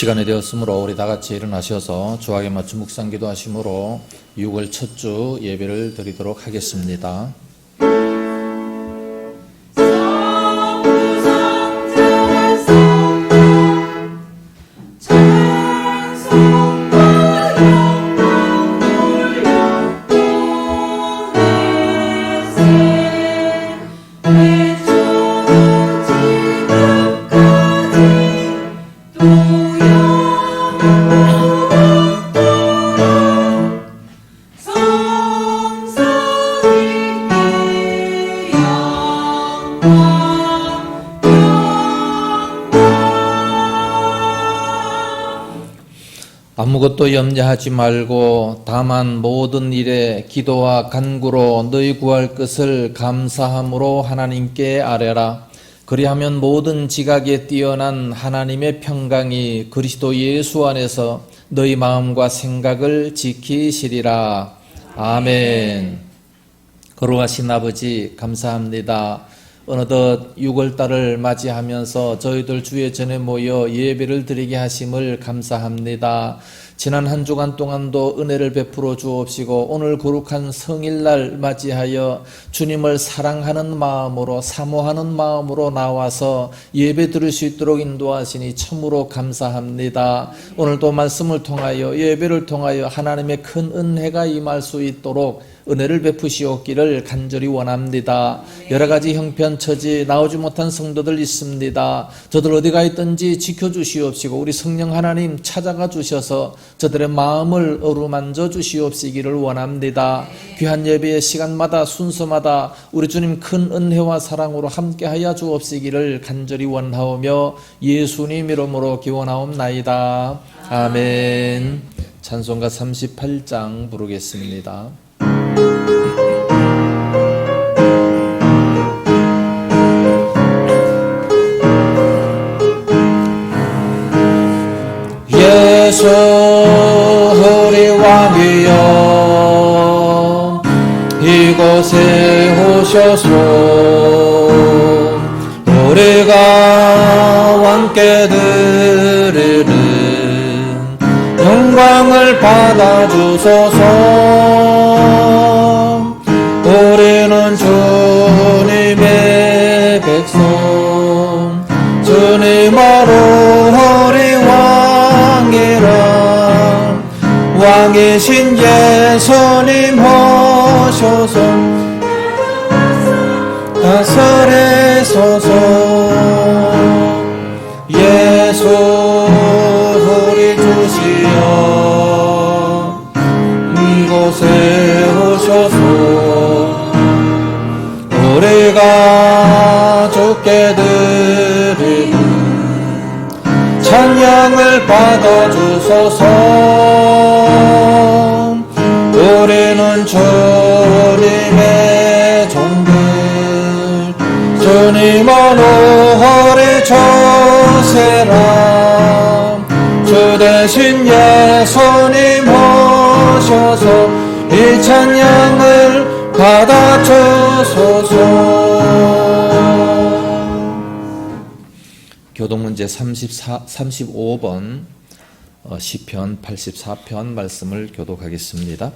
시간이 되었으므로 우리 다 같이 일어나셔서 주학에 맞춘 묵상기도 하심으로 6월 첫 주 예배를 드리도록 하겠습니다. 아무것도 염려하지 말고 다만 모든 일에 기도와 간구로 너희 구할 것을 감사함으로 하나님께 아뢰라. 그리하면 모든 지각에 뛰어난 하나님의 평강이 그리스도 예수 안에서 너희 마음과 생각을 지키시리라. 아멘. 거룩하신 아버지 감사합니다. 어느덧 6월달을 맞이하면서 저희들 주의 전에 모여 예배를 드리게 하심을 감사합니다. 지난 한 주간 동안도 은혜를 베풀어 주옵시고 오늘 거룩한 성일날 맞이하여 주님을 사랑하는 마음으로 사모하는 마음으로 나와서 예배 드릴 수 있도록 인도하시니 참으로 감사합니다. 오늘도 말씀을 통하여 예배를 통하여 하나님의 큰 은혜가 임할 수 있도록 은혜를 베푸시옵기를 간절히 원합니다. 여러가지 형편처지 나오지 못한 성도들 있습니다. 저들 어디가 있든지 지켜주시옵시고 우리 성령 하나님 찾아가 주셔서 저들의 마음을 어루만져 주시옵시기를 원합니다. 귀한 예배의 시간마다 순서마다 우리 주님 큰 은혜와 사랑으로 함께하여 주옵시기를 간절히 원하오며 예수님 이름으로 기원하옵나이다. 아멘. 찬송가 38장 부르겠습니다. 예수 우리 왕이여 이곳에 오셔서 우리가 왕께 드리는 영광을 받아주소서. 우리는 주님의 백성 주님으로 우리 왕이라 왕이신 예수님 오셔서 다스리소서. 예수 우리 주시여 이곳에 오셔서 우리가 주께 드리는 찬양을 받아주소서. 우리는 주님의 종들 주님은 우리 조세라 주 대신 예수님 오셔서 이 찬양을 받아주소서. 교동문제 35번 시편 84편 말씀을 교독하겠습니다.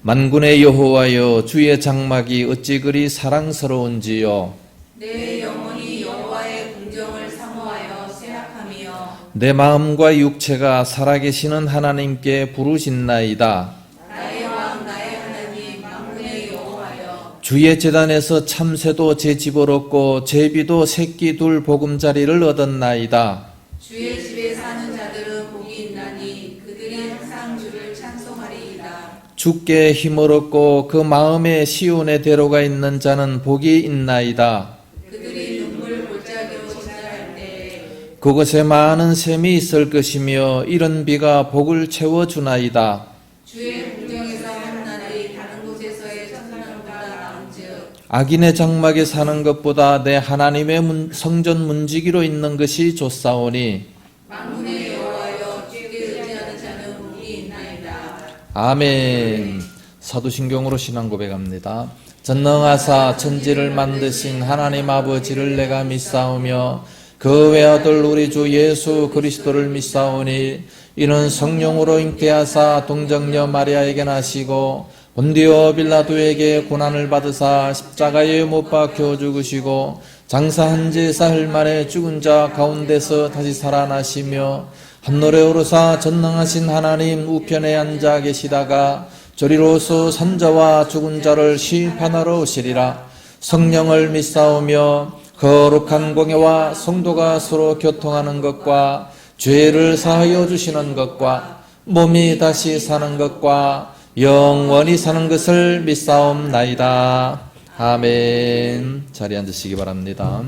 만군의 여호와여 주의 장막이 어찌 그리 사랑스러운지요. 내 영혼이 여호와의 궁정을 사모하여 생각하며 내 마음과 육체가 살아계시는 하나님께 부르신나이다. 나의 왕 나의 하나님 만군의 여호와여 주의 제단에서 참새도 제 집을 얻고 제비도 새끼 둘 보금자리를 얻었나이다. 주의 집에 사는 자들은 복이 있나니 그들이 항상 주를 찬송하리이다. 주께 힘을 얻고 그 마음에 시온의 대로가 있는 자는 복이 있나이다. 그들이 눈물 골짜기로 지나갈 때 그곳에 많은 샘이 있을 것이며 이런 비가 복을 채워주나이다. 주의 궁정에서 한 날이 다른 곳에서의 천년보다 나은즉 악인의 장막에 사는 것보다 내 하나님의 성전 문지기로 있는 것이 좋사오니 만군의 여호와여 주께 의지하는 자는 복이 있나이다. 아멘. 사도신경으로 신앙 고백합니다. 전능하사 천지를 만드신 하나님 아버지를 내가 믿사오며 그 외아들 우리 주 예수 그리스도를 믿사오니 이는 성령으로 잉태하사 동정녀 마리아에게 나시고 본디오 빌라도에게 고난을 받으사 십자가에 못 박혀 죽으시고 장사한 지 사흘 만에 죽은 자 가운데서 다시 살아나시며 한노래 오르사 전능하신 하나님 우편에 앉아 계시다가 저리로서 산자와 죽은 자를 심판하러 오시리라. 성령을 믿사오며 거룩한 공예와 성도가 서로 교통하는 것과 죄를 사하여 주시는 것과 몸이 다시 사는 것과 영원히 사는 것을 믿사옵나이다. 아멘. 자리에 앉으시기 바랍니다.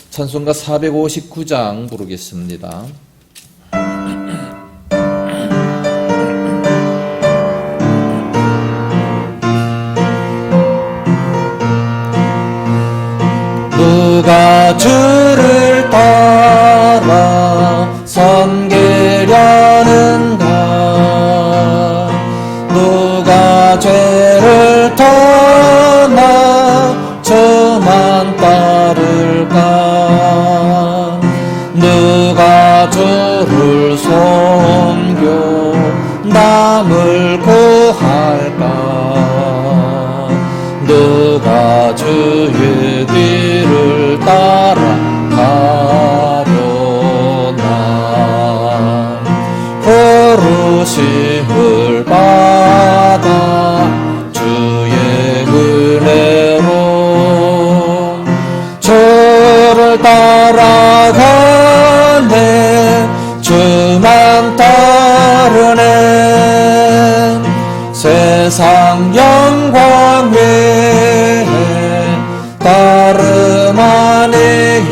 찬송가 459장 부르겠습니다. 누가 주를 따라 섬기려는가? 누가 죄를 떠나 저만 따를까? 누가 주를 섬겨 남을 구할까? 누가 주의 뒤를 따라가려나? 부르심을 받아 주의 은혜로 주를 따라가네. 주만 따르네. 세상 영광 외에 다름 아니요.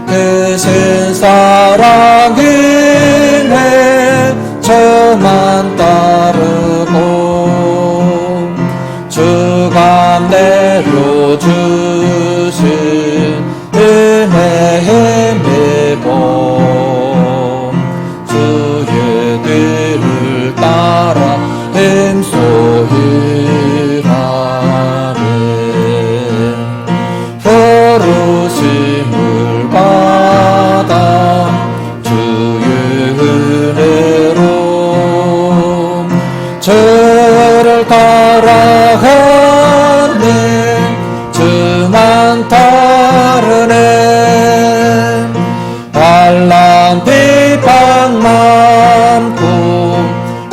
그 신사랑 은혜 저만 따르고 주가 내려주신 은혜의 매번 주의 뒤를 따라 힘소이라네. 부르심을 받아 주의 은혜로 저를 따라가네. 주만 따르네. 반란 비방 많고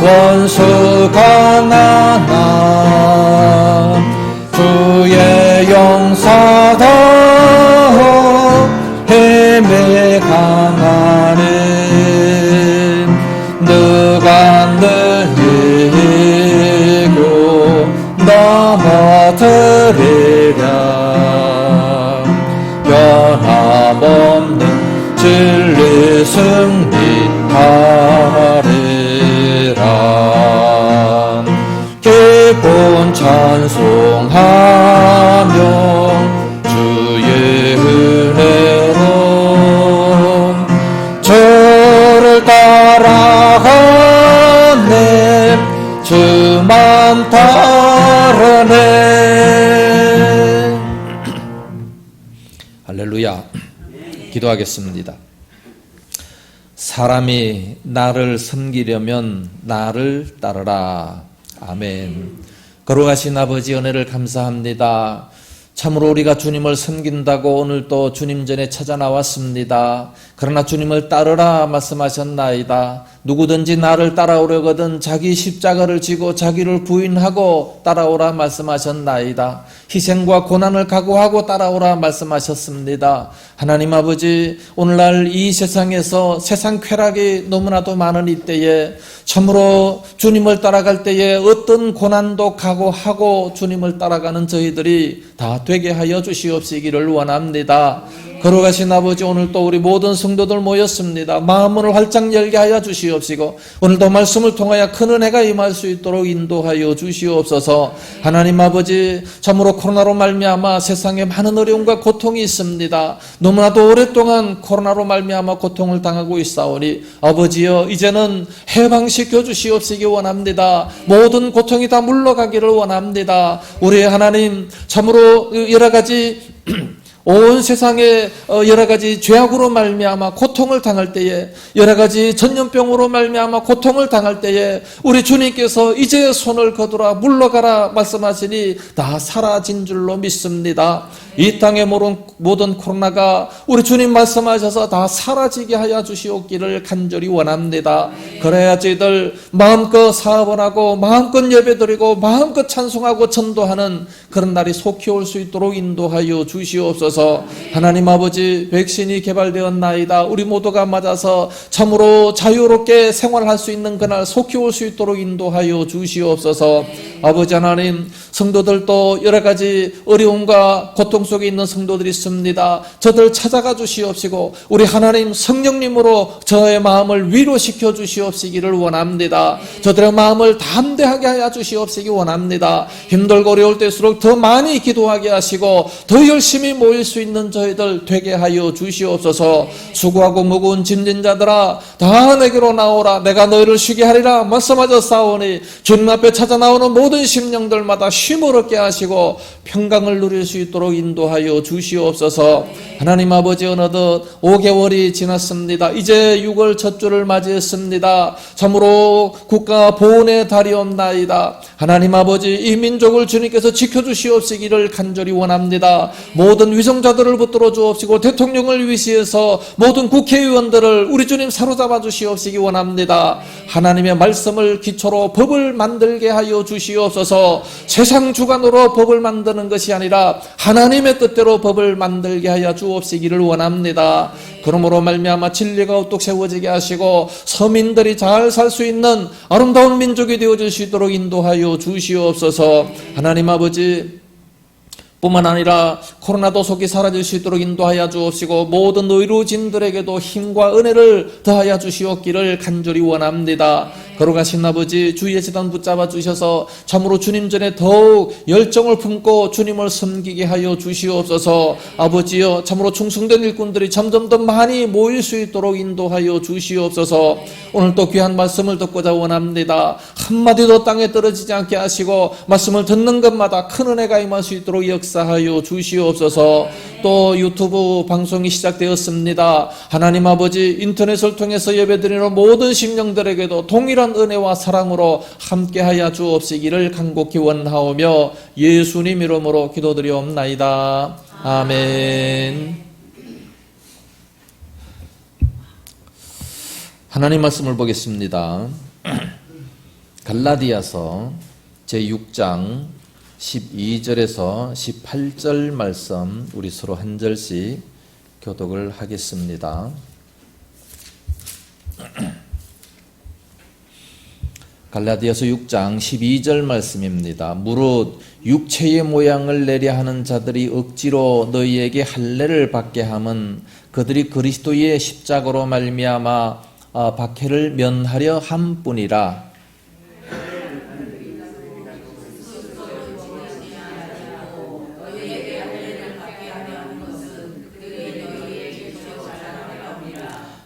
원수 강하나 주의 용서도 힘이 강하네. 누가 늘리고 넘어뜨리랴. 변함없는 진리 승리하리라. 기쁜 찬송하며 주의 은혜로 주를 따라가네. 주만 따르네. 할렐루야. 기도하겠습니다. 사람이 나를 섬기려면 나를 따르라. 아멘. 거룩하신 아버지 은혜를 감사합니다. 참으로 우리가 주님을 섬긴다고 오늘 또 주님 전에 찾아 나왔습니다. 그러나 주님을 따르라 말씀하셨나이다. 누구든지 나를 따라오려거든 자기 십자가를 지고 자기를 부인하고 따라오라 말씀하셨나이다. 희생과 고난을 각오하고 따라오라 말씀하셨습니다. 하나님 아버지, 오늘날 이 세상에서 세상 쾌락이 너무나도 많은 이때에 참으로 주님을 따라갈 때에 어떤 고난도 각오하고 주님을 따라가는 저희들이 다 되게 하여 주시옵시기를 원합니다. 거룩하신 아버지, 오늘 또 우리 모든 성도들 모였습니다. 마음문을 활짝 열게 하여 주시옵시고 오늘도 말씀을 통하여 큰 은혜가 임할 수 있도록 인도하여 주시옵소서. 하나님 아버지, 참으로 코로나로 말미암아 세상에 많은 어려움과 고통이 있습니다. 너무나도 오랫동안 코로나로 말미암아 고통을 당하고 있사오니 아버지여, 이제는 해방시켜 주시옵시기 원합니다. 모든 고통이 다 물러가기를 원합니다. 우리 하나님, 참으로 여러 가지 온 세상에 여러 가지 죄악으로 말미암아 고통을 당할 때에, 여러 가지 전염병으로 말미암아 고통을 당할 때에 우리 주님께서 이제 손을 거두라 물러가라 말씀하시니 다 사라진 줄로 믿습니다. 이 땅의 모든 코로나가 우리 주님 말씀하셔서 다 사라지게 하여 주시옵기를 간절히 원합니다. 그래야 저희들 마음껏 사업을 하고 마음껏 예배드리고 마음껏 찬송하고 전도하는 그런 날이 속히 올 수 있도록 인도하여 주시옵소서. 하나님 아버지, 백신이 개발되었나이다. 우리 모두가 맞아서 참으로 자유롭게 생활할 수 있는 그날 속히 올 수 있도록 인도하여 주시옵소서. 아버지 하나님, 성도들도 여러 가지 어려움과 고통 속에 있는 성도들이 있습니다. 저들 찾아가 주시옵시고 우리 하나님 성령님으로 저의 마음을 위로시켜 주시옵시기를 원합니다. 저들의 마음을 담대하게 하여 주시옵시기 원합니다. 힘들고 어려울 때일수록 더 많이 기도하게 하시고 더 열심히 모일 수 있는 저희들 되게 하여 주시옵소서. 수고하고 무거운 짐진 자들아 다 내게로 나오라. 내가 너희를 쉬게 하리라 말씀하셨사오니 주님 앞에 찾아 나오는 모든 심령들마다 쉼을 얻게 하시고 평강을 누릴 수 있도록 인도하여 주시옵소서. 하나님 아버지, 어느덧 5개월이 지났습니다. 이제 6월 첫 주를 맞이했습니다. 참으로 국가 보훈의 달이 온나이다. 하나님 아버지, 이 민족을 주님께서 지켜주시옵시기를 간절히 원합니다. 모든 위정자들을 붙들어 주옵시고 대통령을 위시해서 모든 국회의원들을 우리 주님 사로잡아 주시옵시기 원합니다. 하나님의 말씀을 기초로 법을 만들게 하여 주시옵소서. 세상 주관으로 법을 만드는 것이 아니라 하나님의 뜻대로 법을 만들게 하여 주옵시기를 원합니다. 그러므로 말미암아 진리가 우뚝 세워지게 하시고 서민들이 잘 살 수 있는 아름다운 민족이 되어질 수 있도록 인도하여 주시옵소서. 하나님 아버지, 뿐만 아니라 코로나도 속히 사라질 수 있도록 인도하여 주옵시고 모든 의료진들에게도 힘과 은혜를 더하여 주시옵기를 간절히 원합니다. 걸어가신 아버지, 주의 재단 붙잡아 주셔서 참으로 주님 전에 더욱 열정을 품고 주님을 섬기게 하여 주시옵소서. 아버지여, 참으로 충성된 일꾼들이 점점 더 많이 모일 수 있도록 인도하여 주시옵소서. 오늘 또 귀한 말씀을 듣고자 원합니다. 한마디도 땅에 떨어지지 않게 하시고 말씀을 듣는 것마다 큰 은혜가 임할 수 있도록 역사하여 주시옵소서. 또 유튜브 방송이 시작되었습니다. 하나님 아버지, 인터넷을 통해서 예배드리는 모든 심령들에게도 동일한 은혜와 사랑으로 함께하여 주옵시기를 간곡히 원하오며 예수님 이름으로 기도드리옵나이다. 아멘. 하나님 말씀을 보겠습니다. 갈라디아서 제6장 12절에서 18절 말씀 우리 서로 한 절씩 교독을 하겠습니다. 갈라디아서 6장 12절 말씀입니다. 무릇 육체의 모양을 내려 하는 자들이 억지로 너희에게 할례를 받게 함은 그들이 그리스도의 십자가로 말미암아 박해를 면하려 함뿐이라.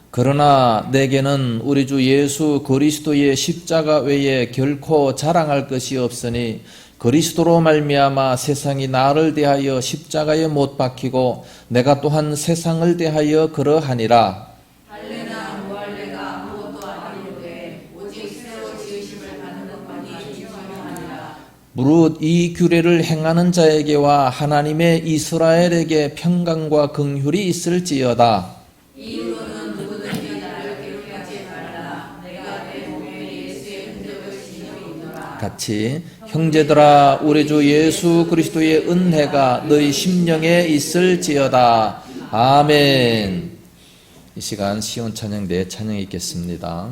그러나 내게는 우리 주 예수 그리스도의 십자가 외에 결코 자랑할 것이 없으니 그리스도로 말미암아 세상이 나를 대하여 십자가에 못 박히고 내가 또한 세상을 대하여 그러하니라. 할례나 무할례가 아무것도 아니로되 오직 새로 지으심을 받는 것만이 중요하니라. 무릇 이 규례를 행하는 자에게와 하나님의 이스라엘에게 평강과 긍휼이 있을지어다. 이후로는 누구든지 나를 괴롭히지 말라. 내가 내 몸에 예수의 흔적을 지니고 있노라. 같이 형제들아, 우리 주 예수 그리스도의 은혜가 너희 심령에 있을지어다. 아멘. 이 시간 시온 찬양대 찬양이 있겠습니다.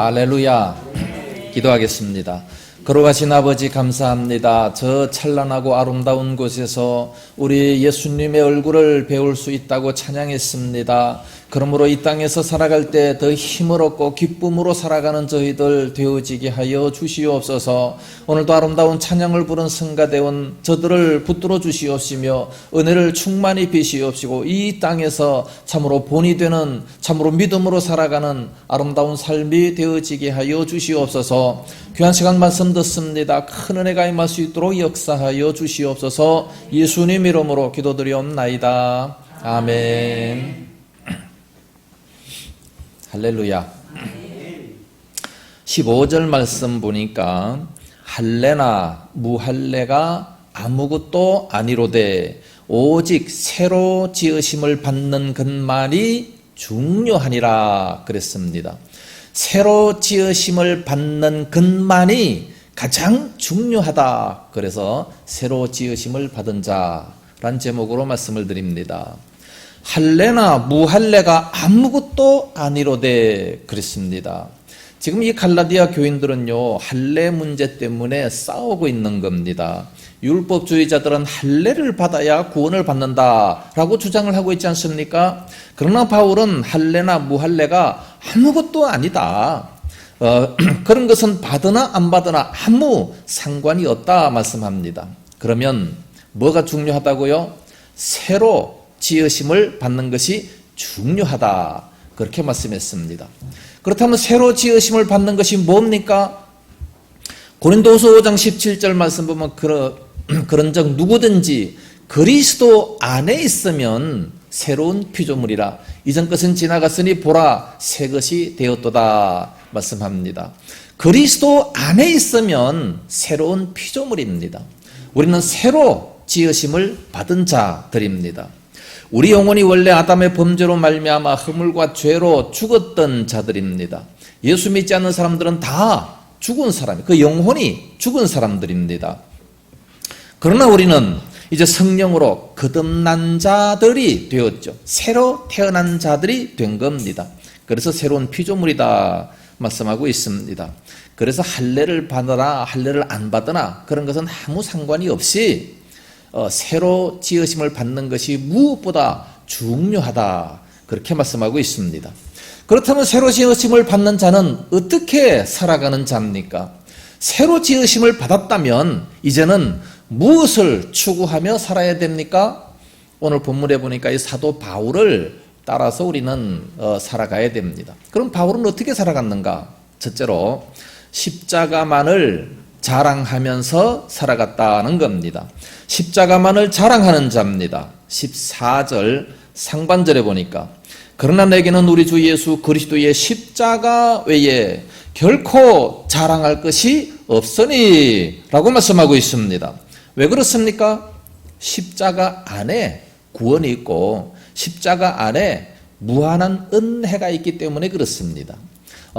할렐루야. 기도하겠습니다. 걸어가신 아버지 감사합니다. 저 찬란하고 아름다운 곳에서 우리 예수님의 얼굴을 배울 수 있다고 찬양했습니다. 그러므로 이 땅에서 살아갈 때 더 힘을 얻고 기쁨으로 살아가는 저희들 되어지게 하여 주시옵소서. 오늘도 아름다운 찬양을 부른 성가대원 저들을 붙들어 주시옵시며 은혜를 충만히 비시옵시고 이 땅에서 참으로 본이 되는 참으로 믿음으로 살아가는 아름다운 삶이 되어지게 하여 주시옵소서. 귀한 시간 말씀 듣습니다. 큰 은혜가 임할 수 있도록 역사하여 주시옵소서. 예수님 이름으로 기도드리옵나이다. 아멘. 할렐루야. 15절 말씀 보니까 할례나 무할례가 아무것도 아니로되 오직 새로 지으심을 받는 것만이 중요하니라 그랬습니다. 새로 지으심을 받는 것만이 가장 중요하다. 그래서 새로 지으심을 받은 자란 제목으로 말씀을 드립니다. 할례나 무할례가 아무것도 아니로되 그랬습니다. 지금 이 갈라디아 교인들은요, 할례 문제 때문에 싸우고 있는 겁니다. 율법주의자들은 할례를 받아야 구원을 받는다라고 주장을 하고 있지 않습니까? 그러나 바울은 할례나 무할례가 아무것도 아니다. 그런 것은 받으나 안 받으나 아무 상관이 없다 말씀합니다. 그러면 뭐가 중요하다고요? 새로 지으심을 받는 것이 중요하다. 그렇게 말씀했습니다. 그렇다면 새로 지으심을 받는 것이 뭡니까? 고린도후서 5장 17절 말씀 보면 그런즉 누구든지 그리스도 안에 있으면 새로운 피조물이라 이전 것은 지나갔으니 보라 새 것이 되었도다 말씀합니다. 그리스도 안에 있으면 새로운 피조물입니다. 우리는 새로 지으심을 받은 자들입니다. 우리 영혼이 원래 아담의 범죄로 말미암아 허물과 죄로 죽었던 자들입니다. 예수 믿지 않는 사람들은 다 죽은 사람, 그 영혼이 죽은 사람들입니다. 그러나 우리는 이제 성령으로 거듭난 자들이 되었죠. 새로 태어난 자들이 된 겁니다. 그래서 새로운 피조물이다 말씀하고 있습니다. 그래서 할례를 받으나 할례를 안 받으나 그런 것은 아무 상관이 없이 새로 지으심을 받는 것이 무엇보다 중요하다 그렇게 말씀하고 있습니다. 그렇다면 새로 지으심을 받는 자는 어떻게 살아가는 자입니까? 새로 지으심을 받았다면 이제는 무엇을 추구하며 살아야 됩니까? 오늘 본문에 보니까 이 사도 바울을 따라서 우리는 살아가야 됩니다. 그럼 바울은 어떻게 살아갔는가? 첫째로 십자가만을 자랑하면서 살아갔다는 겁니다. 십자가만을 자랑하는 자입니다. 14절 상반절에 보니까 그러나 내게는 우리 주 예수 그리스도의 십자가 외에 결코 자랑할 것이 없으니 라고 말씀하고 있습니다. 왜 그렇습니까? 십자가 안에 구원이 있고 십자가 안에 무한한 은혜가 있기 때문에 그렇습니다.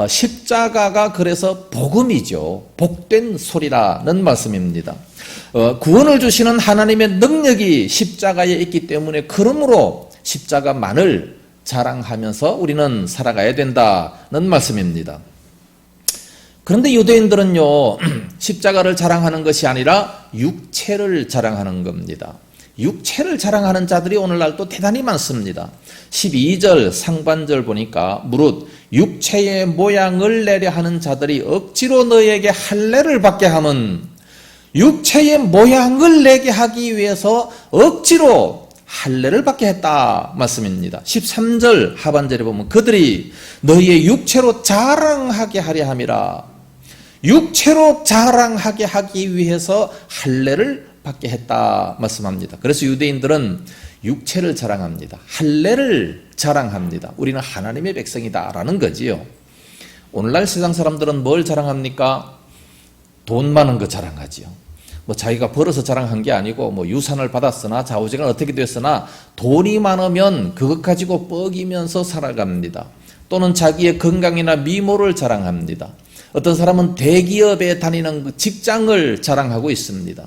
십자가가 그래서 복음이죠. 복된 소리라는 말씀입니다. 구원을 주시는 하나님의 능력이 십자가에 있기 때문에 그러므로 십자가만을 자랑하면서 우리는 살아가야 된다는 말씀입니다. 그런데 유대인들은요, 십자가를 자랑하는 것이 아니라 육체를 자랑하는 겁니다. 육체를 자랑하는 자들이 오늘날 또 대단히 많습니다. 12절 상반절 보니까 무릇 육체의 모양을 내려 하는 자들이 억지로 너에게 할례를 받게 하면 육체의 모양을 내게 하기 위해서 억지로 할례를 받게 했다 말씀입니다. 13절 하반절에 보면 그들이 너희의 육체로 자랑하게 하려 함이라. 육체로 자랑하게 하기 위해서 할례를 받게 했다 말씀합니다. 그래서 유대인들은 육체를 자랑합니다. 할례를 자랑합니다. 우리는 하나님의 백성이다라는 거지요. 오늘날 세상 사람들은 뭘 자랑합니까? 돈 많은 거 자랑하지요. 뭐 자기가 벌어서 자랑한 게 아니고 뭐 유산을 받았으나 좌우지간 어떻게 됐으나 돈이 많으면 그것 가지고 뻐기면서 살아갑니다. 또는 자기의 건강이나 미모를 자랑합니다. 어떤 사람은 대기업에 다니는 직장을 자랑하고 있습니다.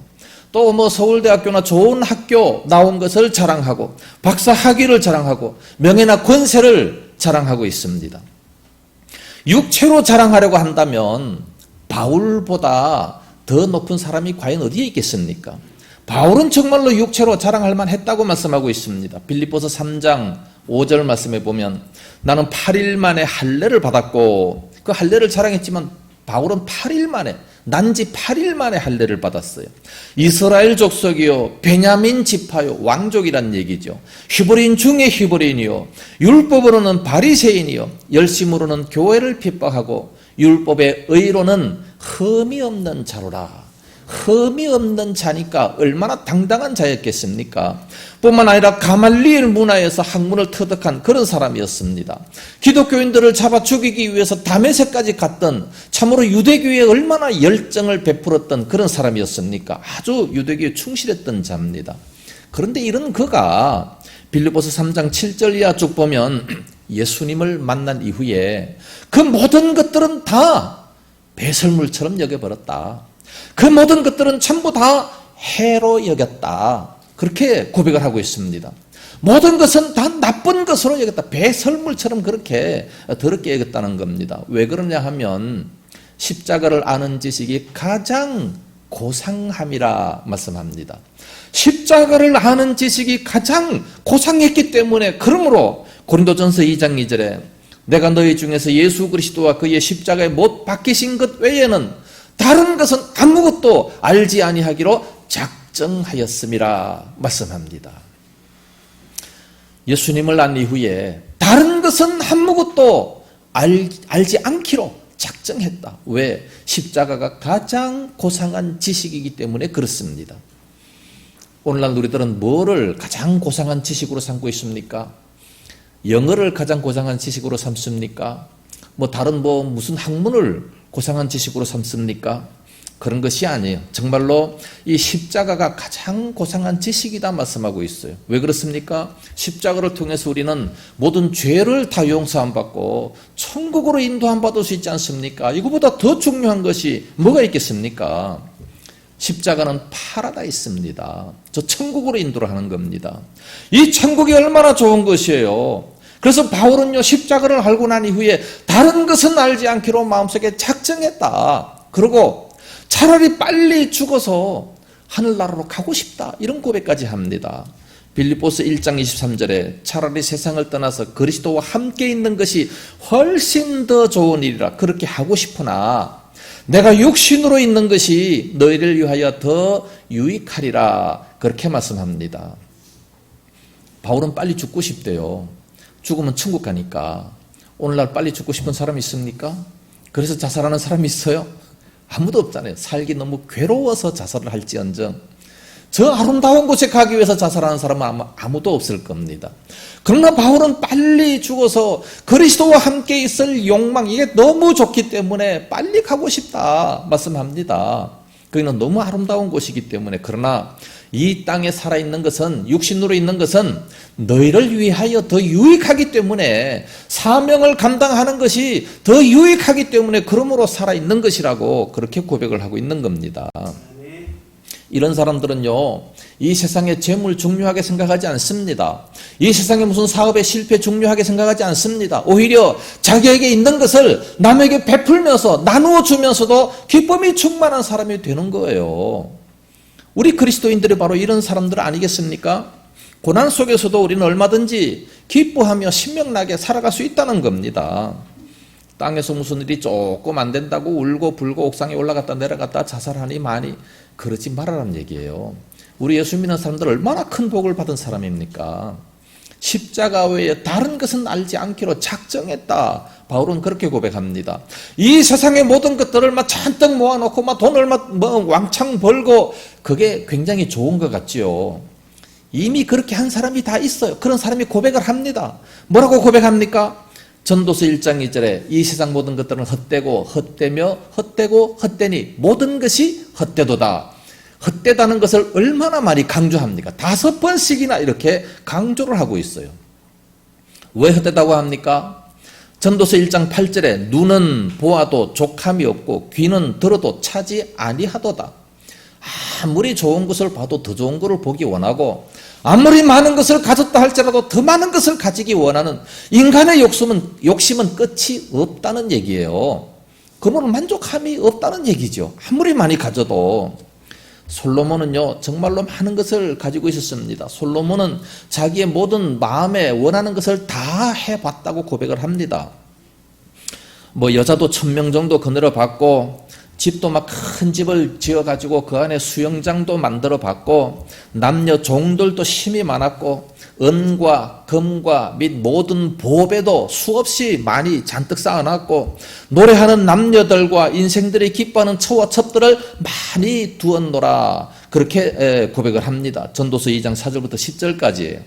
또 뭐 서울대학교나 좋은 학교 나온 것을 자랑하고 박사 학위를 자랑하고 명예나 권세를 자랑하고 있습니다. 육체로 자랑하려고 한다면 바울보다 더 높은 사람이 과연 어디에 있겠습니까? 바울은 정말로 육체로 자랑할 만했다고 말씀하고 있습니다. 빌립보서 3장 5절 말씀에 보면 나는 8일 만에 할례를 받았고, 그 할례를 자랑했지만 바울은 8일 만에, 난지 8일 만에 할례를 받았어요. 이스라엘 족속이요, 베냐민 지파요, 왕족이란 얘기죠. 히브리인 중에 히브리인이요, 율법으로는 바리새인이요, 열심으로는 교회를 핍박하고 율법의 의로는 흠이 없는 자로라. 흠이 없는 자니까 얼마나 당당한 자였겠습니까? 뿐만 아니라 가말리엘 문화에서 학문을 터득한 그런 사람이었습니다. 기독교인들을 잡아 죽이기 위해서 다메섹까지 갔던, 참으로 유대교에 얼마나 열정을 베풀었던 그런 사람이었습니까? 아주 유대교에 충실했던 자입니다. 그런데 이런 그가 빌립보서 3장 7절 이하 쭉 보면 예수님을 만난 이후에 그 모든 것들은 다 배설물처럼 여겨버렸다. 그 모든 것들은 전부 다 해로 여겼다. 그렇게 고백을 하고 있습니다. 모든 것은 다 나쁜 것으로 여겼다. 배설물처럼 그렇게 더럽게 여겼다는 겁니다. 왜 그러냐 하면 십자가를 아는 지식이 가장 고상함이라 말씀합니다. 십자가를 아는 지식이 가장 고상했기 때문에, 그러므로 고린도전서 2장 2절에 내가 너희 중에서 예수 그리스도와 그의 십자가에 못 박히신 것 외에는 다른 것은 아무것도 알지 아니하기로 작정하였음이라 말씀합니다. 예수님을 안 이후에 다른 것은 아무것도 알지 않기로 작정했다. 왜? 십자가가 가장 고상한 지식이기 때문에 그렇습니다. 오늘날 우리들은 뭐를 가장 고상한 지식으로 삼고 있습니까? 영어를 가장 고상한 지식으로 삼습니까? 다른 무슨 학문을 고상한 지식으로 삼습니까? 그런 것이 아니에요. 정말로 이 십자가가 가장 고상한 지식이다 말씀하고 있어요. 왜 그렇습니까? 십자가를 통해서 우리는 모든 죄를 다 용서함 받고 천국으로 인도함 받을 수 있지 않습니까? 이거보다 더 중요한 것이 뭐가 있겠습니까? 십자가는 파라다이스입니다. 저 천국으로 인도를 하는 겁니다. 이 천국이 얼마나 좋은 것이에요. 그래서 바울은요, 십자가를 알고 난 이후에 다른 것은 알지 않기로 마음속에 작정했다. 그리고 차라리 빨리 죽어서 하늘나라로 가고 싶다. 이런 고백까지 합니다. 빌립보서 1장 23절에 차라리 세상을 떠나서 그리스도와 함께 있는 것이 훨씬 더 좋은 일이라 그렇게 하고 싶으나 내가 육신으로 있는 것이 너희를 위하여 더 유익하리라. 그렇게 말씀합니다. 바울은 빨리 죽고 싶대요. 죽으면 천국 가니까. 오늘날 빨리 죽고 싶은 사람 있습니까? 그래서 자살하는 사람이 있어요? 아무도 없잖아요. 살기 너무 괴로워서 자살을 할지언정 저 아름다운 곳에 가기 위해서 자살하는 사람은 아마 아무도 없을 겁니다. 그러나 바울은 빨리 죽어서 그리스도와 함께 있을 욕망, 이게 너무 좋기 때문에 빨리 가고 싶다 말씀합니다. 거기는 너무 아름다운 곳이기 때문에. 그러나 이 땅에 살아있는 것은, 육신으로 있는 것은 너희를 위하여 더 유익하기 때문에, 사명을 감당하는 것이 더 유익하기 때문에 그러므로 살아있는 것이라고 그렇게 고백을 하고 있는 겁니다. 이런 사람들은요, 이 세상의 재물 중요하게 생각하지 않습니다. 이 세상의 무슨 사업의 실패 중요하게 생각하지 않습니다. 오히려 자기에게 있는 것을 남에게 베풀면서 나누어 주면서도 기쁨이 충만한 사람이 되는 거예요. 우리 그리스도인들이 바로 이런 사람들 아니겠습니까? 고난 속에서도 우리는 얼마든지 기뻐하며 신명나게 살아갈 수 있다는 겁니다. 땅에서 무슨 일이 조금 안 된다고 울고 불고 옥상에 올라갔다 내려갔다 자살하니 많이, 그러지 말아라는 얘기예요. 우리 예수 믿는 사람들 얼마나 큰 복을 받은 사람입니까? 십자가 외에 다른 것은 알지 않기로 작정했다. 바울은 그렇게 고백합니다. 이 세상의 모든 것들을 막 잔뜩 모아놓고 막 돈을 막 왕창 벌고, 그게 굉장히 좋은 것 같지요. 이미 그렇게 한 사람이 다 있어요. 그런 사람이 고백을 합니다. 뭐라고 고백합니까? 전도서 1장 2절에 이 세상 모든 것들은 헛되고 헛되며 헛되고 헛되니 모든 것이 헛되도다. 헛되다는 것을 얼마나 많이 강조합니까? 5번씩이나 이렇게 강조를 하고 있어요. 왜 헛되다고 합니까? 전도서 1장 8절에 눈은 보아도 족함이 없고 귀는 들어도 차지 아니하도다. 아무리 좋은 것을 봐도 더 좋은 것을 보기 원하고, 아무리 많은 것을 가졌다 할지라도 더 많은 것을 가지기 원하는 인간의 욕심은 끝이 없다는 얘기예요. 그러면 만족함이 없다는 얘기죠. 아무리 많이 가져도. 솔로몬은요, 정말로 많은 것을 가지고 있었습니다. 솔로몬은 자기의 모든 마음에 원하는 것을 다 해봤다고 고백을 합니다. 여자도 1000명 정도 거느려 봤고, 집도 막 큰 집을 지어가지고 그 안에 수영장도 만들어 봤고, 남녀 종들도 힘이 많았고, 은과 금과 및 모든 보배도 수없이 많이 잔뜩 쌓아놨고, 노래하는 남녀들과 인생들이 기뻐하는 처와 첩들을 많이 두었노라. 그렇게 고백을 합니다. 전도서 2장 4절부터 10절까지예요.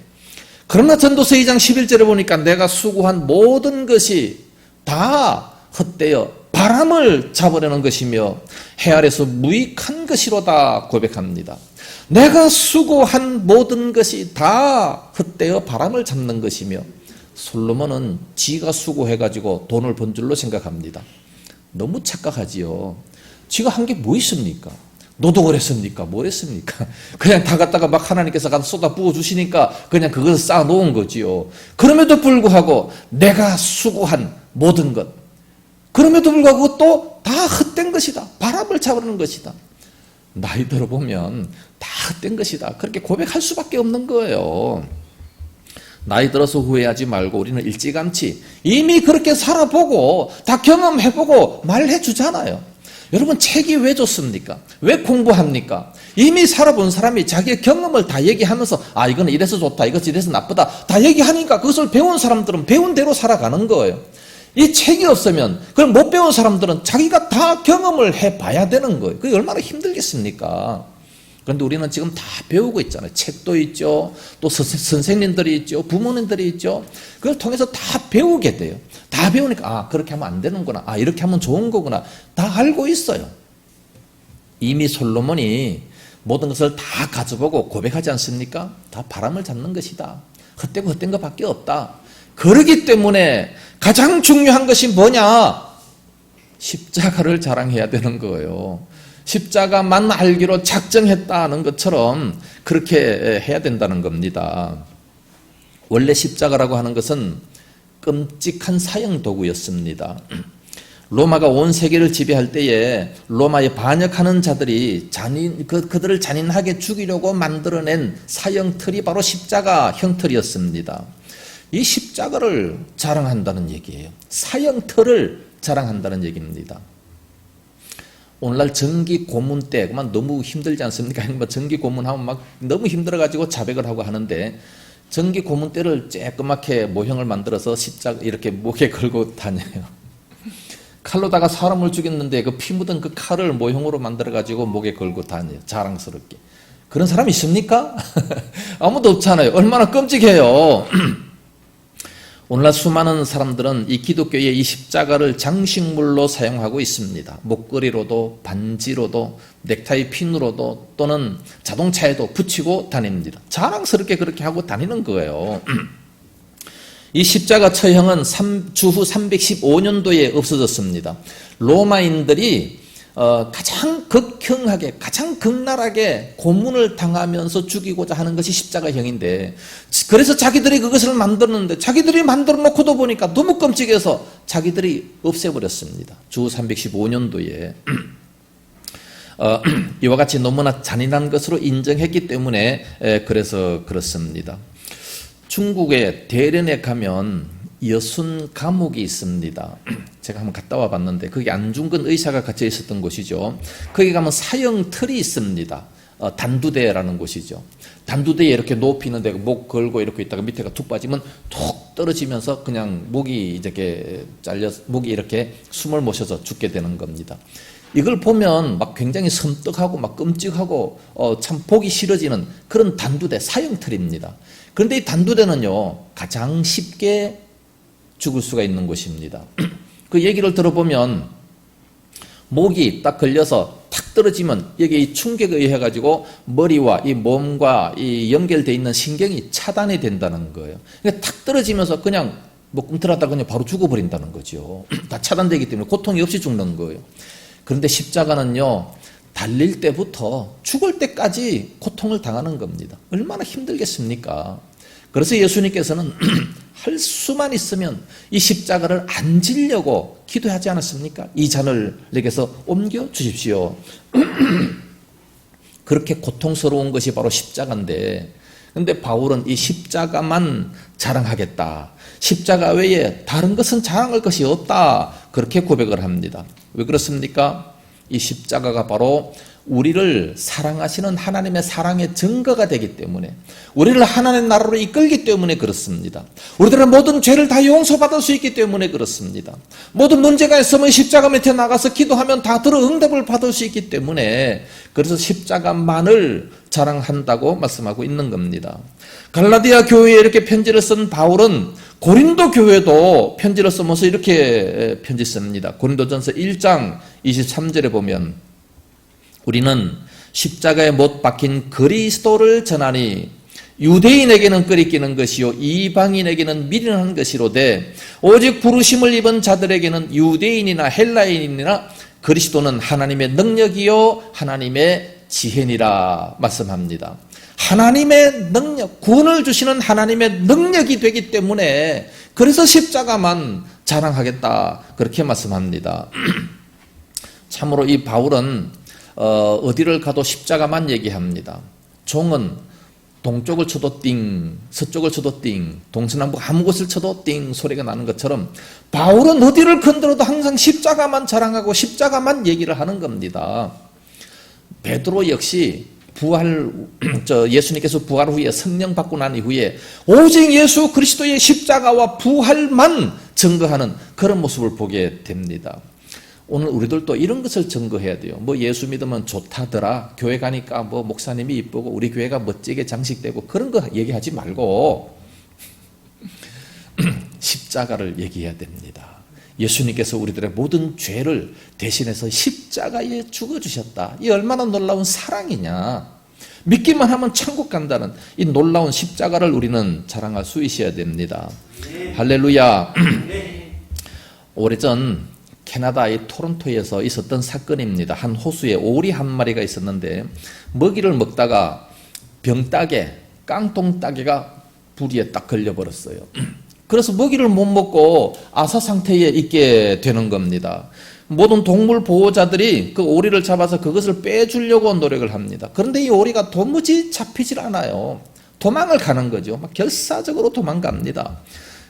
그러나 전도서 2장 11절에 보니까 내가 수고한 모든 것이 다 헛되어 바람을 잡으려는 것이며 해 아래서 무익한 것이로다 고백합니다. 내가 수고한 모든 것이 다 헛되어 바람을 잡는 것이며, 솔로몬은 지가 수고해가지고 돈을 번 줄로 생각합니다. 너무 착각하지요. 지가 한 게 뭐 있습니까? 노동을 했습니까? 뭘 했습니까? 그냥 다 갖다가 막 하나님께서 가서 쏟아 부어주시니까 그냥 그걸 쌓아놓은 거지요. 그럼에도 불구하고 내가 수고한 모든 것, 그럼에도 불구하고 또 다 헛된 것이다. 바람을 잡으려는 것이다. 나이 들어보면 다 헛된 것이다. 그렇게 고백할 수밖에 없는 거예요. 나이 들어서 후회하지 말고 우리는 일찌감치 이미 그렇게 살아보고 다 경험해보고 말해주잖아요. 여러분, 책이 왜 좋습니까? 왜 공부합니까? 이미 살아본 사람이 자기의 경험을 다 얘기하면서 이거는 이래서 좋다, 이것은 이래서 나쁘다 다 얘기하니까 그것을 배운 사람들은 배운 대로 살아가는 거예요. 이 책이 없으면, 그걸 못 배운 사람들은 자기가 다 경험을 해봐야 되는 거예요. 그게 얼마나 힘들겠습니까? 그런데 우리는 지금 다 배우고 있잖아요. 책도 있죠. 또 선생님들이 있죠. 부모님들이 있죠. 그걸 통해서 다 배우게 돼요. 다 배우니까 그렇게 하면 안 되는구나. 이렇게 하면 좋은 거구나. 다 알고 있어요. 이미 솔로몬이 모든 것을 다 가져보고 고백하지 않습니까? 다 바람을 잡는 것이다. 헛되고 헛된 것밖에 없다. 그러기 때문에 가장 중요한 것이 뭐냐? 십자가를 자랑해야 되는 거예요. 십자가만 알기로 작정했다는 것처럼 그렇게 해야 된다는 겁니다. 원래 십자가라고 하는 것은 끔찍한 사형 도구였습니다. 로마가 온 세계를 지배할 때에 로마에 반역하는 자들이 그들을 잔인하게 죽이려고 만들어낸 사형틀이 바로 십자가 형틀이었습니다. 이 십자가를 자랑한다는 얘기예요. 사형틀을 자랑한다는 얘기입니다. 오늘날 정기 고문 때 그만 너무 힘들지 않습니까? 정기 고문하면 막 너무 힘들어가지고 자백을 하고 하는데, 정기 고문 때를 쬐끄맣게 모형을 만들어서 십자가 이렇게 목에 걸고 다녀요. 칼로다가 사람을 죽였는데 그 피 묻은 그 칼을 모형으로 만들어가지고 목에 걸고 다녀요. 자랑스럽게. 그런 사람 있습니까? 아무도 없잖아요. 얼마나 끔찍해요. 오늘날 수많은 사람들은 이 기독교의 이 십자가를 장식물로 사용하고 있습니다. 목걸이로도 반지로도 넥타이 핀으로도 또는 자동차에도 붙이고 다닙니다. 자랑스럽게 그렇게 하고 다니는 거예요. 이 십자가 처형은 주후 315년도에 없어졌습니다. 로마인들이 가장 극형하게, 가장 극랄하게 고문을 당하면서 죽이고자 하는 것이 십자가형인데, 그래서 자기들이 그것을 만들었는데, 자기들이 만들어 놓고도 보니까 너무 끔찍해서 자기들이 없애버렸습니다. 주후 315년도에. 이와 같이 너무나 잔인한 것으로 인정했기 때문에 그래서 그렇습니다. 중국의 대련에 가면 여순 감옥이 있습니다. 제가 한번 갔다 와 봤는데 거기 안중근 의사가 갇혀 있었던 곳이죠. 거기 가면 사형틀이 있습니다. 단두대라는 곳이죠. 단두대에 이렇게 높이 있는데 목 걸고 이렇게 있다가 밑에가 툭 빠지면 툭 떨어지면서 그냥 목이 이렇게 목이 이렇게 숨을 못 쉬어서 죽게 되는 겁니다. 이걸 보면 막 굉장히 섬뜩하고 막 끔찍하고 참 보기 싫어지는 그런 단두대, 사형틀입니다. 그런데 이 단두대는요, 가장 쉽게 죽을 수가 있는 곳입니다. 그 얘기를 들어보면 목이 딱 걸려서 탁 떨어지면 여기 이 충격에 의해 가지고 머리와 이 몸과 이 연결되어 있는 신경이 차단이 된다는 거예요. 그러니까 탁 떨어지면서 그냥 뭐 꿈틀하다 그냥 바로 죽어버린다는 거죠. 다 차단되기 때문에 고통이 없이 죽는 거예요. 그런데 십자가는요, 달릴 때부터 죽을 때까지 고통을 당하는 겁니다. 얼마나 힘들겠습니까? 그래서 예수님께서는 할 수만 있으면 이 십자가를 안 지려고 기도하지 않았습니까? 이 잔을 내게서 옮겨 주십시오. 그렇게 고통스러운 것이 바로 십자가인데, 근데 바울은 이 십자가만 자랑하겠다, 십자가 외에 다른 것은 자랑할 것이 없다, 그렇게 고백을 합니다. 왜 그렇습니까? 이 십자가가 바로 우리를 사랑하시는 하나님의 사랑의 증거가 되기 때문에, 우리를 하나님의 나라로 이끌기 때문에 그렇습니다. 우리들의 모든 죄를 다 용서받을 수 있기 때문에 그렇습니다. 모든 문제가 있으면 십자가 밑에 나가서 기도하면 다 들어 응답을 받을 수 있기 때문에, 그래서 십자가만을 자랑한다고 말씀하고 있는 겁니다. 갈라디아 교회에 이렇게 편지를 쓴 바울은 고린도 교회도 편지를 쓰면서 이렇게 편지 씁니다. 고린도전서 1장 23절에 보면, 우리는 십자가에 못 박힌 그리스도를 전하니 유대인에게는 끄리끼는 것이요 이방인에게는 미련한 것이로되 오직 부르심을 입은 자들에게는 유대인이나 헬라인이나 그리스도는 하나님의 능력이요 하나님의 지혜니라 말씀합니다. 하나님의 능력, 구원을 주시는 하나님의 능력이 되기 때문에 그래서 십자가만 자랑하겠다, 그렇게 말씀합니다. 참으로 이 바울은 어디를 가도 십자가만 얘기합니다. 종은 동쪽을 쳐도 띵, 서쪽을 쳐도 띵, 동서남북 아무 곳을 쳐도 띵 소리가 나는 것처럼 바울은 어디를 건드려도 항상 십자가만 자랑하고 십자가만 얘기를 하는 겁니다. 베드로 역시 예수님께서 부활 후에 성령 받고 난 이후에 오직 예수 그리스도의 십자가와 부활만 증거하는 그런 모습을 보게 됩니다. 오늘 우리들도 이런 것을 증거해야 돼요. 뭐 예수 믿으면 좋다더라, 교회 가니까 뭐 목사님이 이쁘고 우리 교회가 멋지게 장식되고 그런 거 얘기하지 말고 십자가를 얘기해야 됩니다. 예수님께서 우리들의 모든 죄를 대신해서 십자가에 죽어주셨다. 이 얼마나 놀라운 사랑이냐. 믿기만 하면 천국 간다는 이 놀라운 십자가를 우리는 자랑할 수 있어야 됩니다. 할렐루야. 오래전 캐나다의 토론토에서 있었던 사건입니다. 한 호수에 오리 한 마리가 있었는데 먹이를 먹다가 병따개, 깡통따개가 부리에 딱 걸려버렸어요. 그래서 먹이를 못 먹고 아사 상태에 있게 되는 겁니다. 모든 동물 보호자들이 그 오리를 잡아서 그것을 빼주려고 노력을 합니다. 그런데 이 오리가 도무지 잡히질 않아요. 도망을 가는 거죠. 막 결사적으로 도망갑니다.